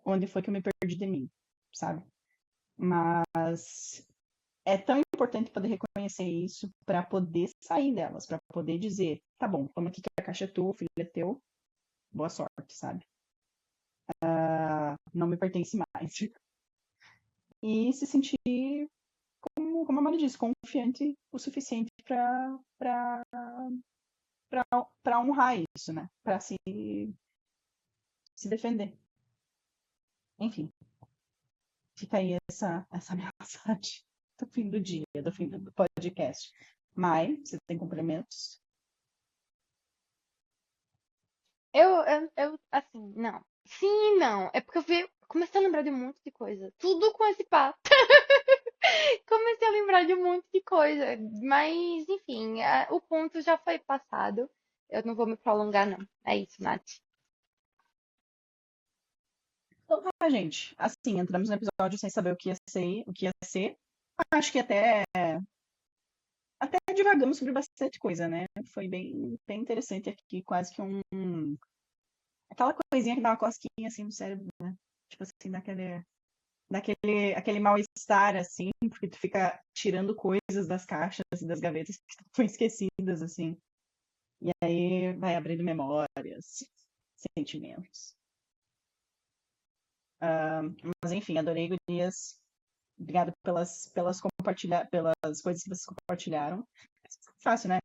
onde foi que eu me perdi de mim, sabe? Mas é tão importante poder reconhecer isso para poder sair delas, para poder dizer, tá bom, toma aqui que a caixa é tua, o filho é teu, boa sorte, sabe? Não me pertence mais. E se sentir, como a Mari disse, confiante o suficiente para honrar isso, né? Para se defender. Enfim, fica aí essa mensagem do fim do dia, do fim do podcast. Mai, você tem complementos? Assim, não. Sim e não. É porque comecei a lembrar de um monte de coisa. Tudo com esse papo. Comecei a lembrar de um monte de coisa. Mas, enfim, o ponto já foi passado. Eu não vou me prolongar, não. É isso, Nath. Então tá, gente. Assim, entramos no episódio sem saber o que ia ser, o que ia ser. Acho que até divagamos sobre bastante coisa, né? Foi bem interessante aqui, quase que aquela coisinha que dá uma cosquinha assim no cérebro, né? Tipo assim, aquele mal-estar, assim, porque tu fica tirando coisas das caixas e das gavetas que estão esquecidas, assim. E aí vai abrindo memórias, sentimentos. Mas enfim, adorei, Gurias. Obrigado pelas coisas que vocês compartilharam. Fácil, né?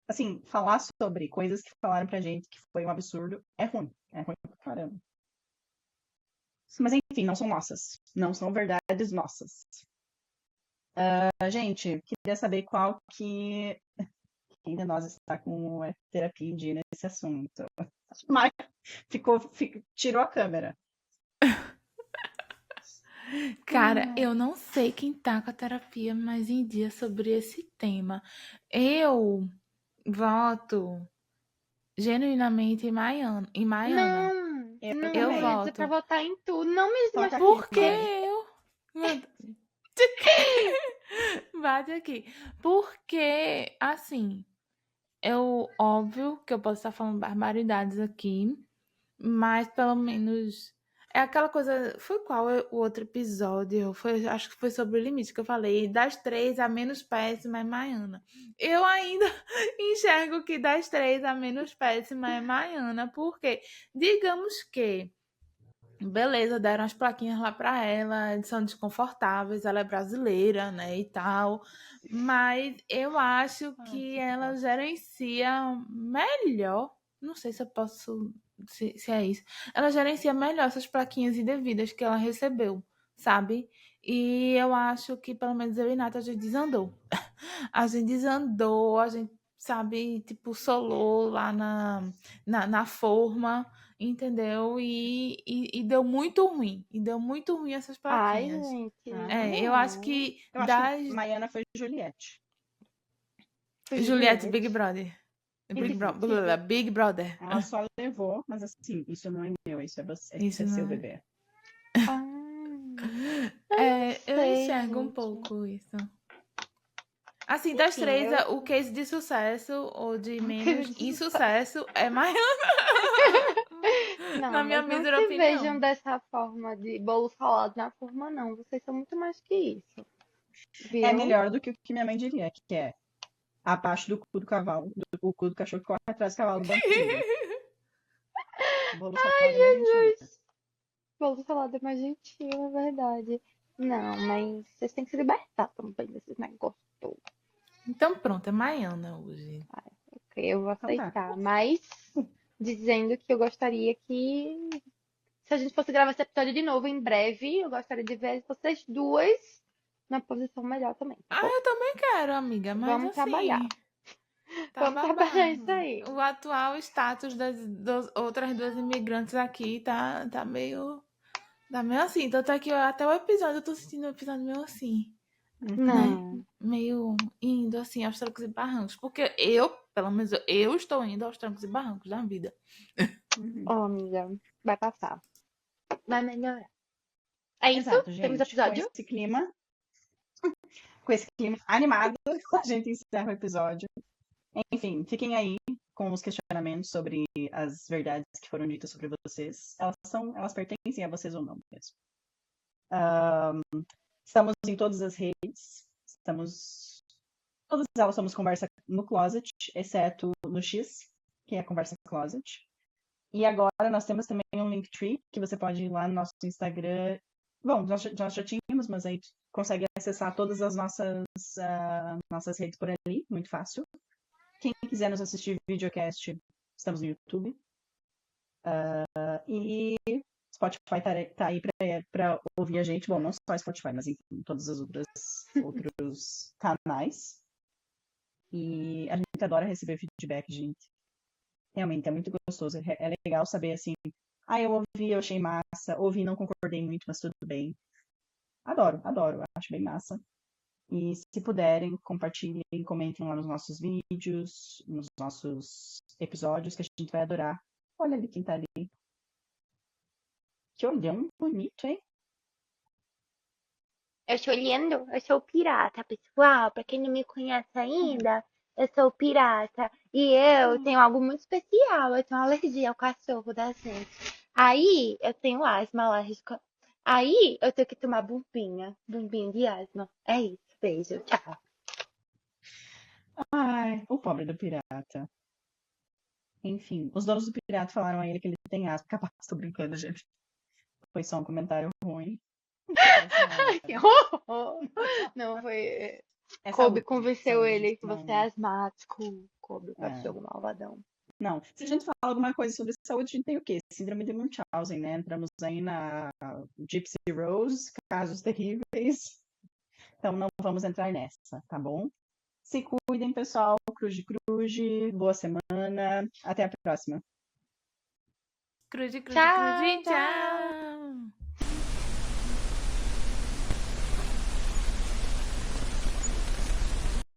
Assim, falar sobre coisas que falaram pra gente que foi um absurdo é ruim. É ruim pra caramba. Mas enfim, não são nossas. Não são verdades nossas. Gente, queria saber quem de nós está com terapia em dia nesse assunto. Mas tirou a câmera. Cara, eu não sei quem tá com a terapia mais em dia sobre esse tema. Eu voto genuinamente em Maiana. Não, Eu não, Eu também. ia dizer pra voto. votar em tudo. Não mesmo, mas Toca aqui, Por que Mari. eu? Meu Deus. Bate aqui. Porque, assim, óbvio que eu posso estar falando barbaridades aqui, mas pelo menos é aquela coisa. Foi qual o outro episódio? Acho que foi sobre o limite que eu falei. Das três, a menos péssima é Maiana. Eu ainda enxergo que das três, a menos péssima é Maiana, porque, digamos que. Beleza, deram as plaquinhas lá pra ela, eles são desconfortáveis, ela é brasileira, né, e tal. Mas eu acho que ela gerencia melhor. Não sei se eu posso. Se é isso. Ela gerencia melhor essas plaquinhas indevidas que ela recebeu, sabe? E eu acho que pelo menos eu e Nath a gente desandou. A gente desandou, a gente, sabe, tipo, solou lá na forma, entendeu? E deu muito ruim. E deu muito ruim essas Ai, plaquinhas. gente, Eu acho não. que Eu acho que das Maiana foi Juliette. Foi Juliette Juliette. Big Brother. Indescritível. Big Brother. Ela só levou, mas assim, isso não é meu, isso Isso é não seu é. bebê. Ah, eu não Eu sei, enxergo um gente. pouco isso. Assim, das Enfim, três, eu. o case de sucesso ou de menos Acredito. insucesso é maior, Não, na minha mas não mísera se vejam opinião. dessa forma de bolo salado na forma, não. Vocês são muito mais que isso, É viu? melhor do que o que minha mãe diria, que é abaixo do cu do cavalo, do cu do cachorro que corre atrás do cavalo do bandido. Bolo salgado é mais gentil, né? Jesus! Bolo salado é mais gentil, é verdade. Não, mas vocês têm que se libertar também desses negócios todos. Então pronto, é Maiana hoje. Ok, eu vou Então tá. aceitar. Mas dizendo que eu gostaria que, se a gente fosse gravar esse episódio de novo em breve, eu gostaria de ver vocês duas na posição melhor também, tá bom? Eu também quero, amiga, mas Vamos trabalhar. assim, tá Vamos trabalhar isso babado. aí. O atual status das outras duas imigrantes aqui tá meio. Tá meio assim. Tanto é que até o episódio eu tô sentindo o episódio meio assim, né? Não. Meio indo assim aos trancos e barrancos. Porque pelo menos eu estou indo aos trancos e barrancos da vida. Uhum. Ó, amiga, vai passar. Vai melhorar. É isso? Exato, Temos gente. episódio? Com esse clima animado, a gente encerra o episódio. Enfim, fiquem aí com os questionamentos sobre as verdades que foram ditas sobre vocês. Elas pertencem a vocês ou não mesmo. Estamos em todas as redes. Todas elas somos Conversa no Closet, exceto no X, que é a Conversa Closet. E agora nós temos também um Linktree, que você pode ir lá no nosso Instagram. Bom, nós já tínhamos, mas aí consegue acessar todas as nossas redes por ali, muito fácil. Quem quiser nos assistir videocast, estamos no YouTube. E Spotify tá aí para ouvir a gente. Bom, não só Spotify, mas em todos os outros canais. E a gente adora receber feedback, gente. Realmente, é muito gostoso. É legal saber assim, eu ouvi, eu achei massa, ouvi, não concordei muito, mas tudo bem. Adoro, acho bem massa. E se puderem, compartilhem, comentem lá nos nossos vídeos, nos nossos episódios, que a gente vai adorar. Olha ali quem tá ali. Que olhão bonito, hein? Eu sou lindo, eu sou pirata, pessoal. Pra quem não me conhece ainda, eu sou pirata. E eu tenho algo muito especial. Eu tenho alergia ao cachorro da gente. Aí eu tenho asma alérgica. Aí eu tenho que tomar bombinha. Bombinha de asma. É isso. Beijo. Tchau. Ai, o pobre do pirata. Enfim, os donos do pirata falaram a ele que ele tem asma. Capaz, tô brincando, gente. Foi só um comentário ruim. Que Exato. horror! Não, foi. É Kobe saúde, convenceu saúde, ele que você é não. asmático. Kobe, o É. cachorro malvadão. Não, se a gente fala alguma coisa sobre saúde, a gente tem o quê? Síndrome de Munchausen, né? Entramos aí na Gypsy Rose, casos terríveis. Então não vamos entrar nessa, tá bom? Se cuidem, pessoal. Cruz de cruz. Boa semana. Até a próxima. Cruz, cruz, cruz, Tchau, tchau! tchau!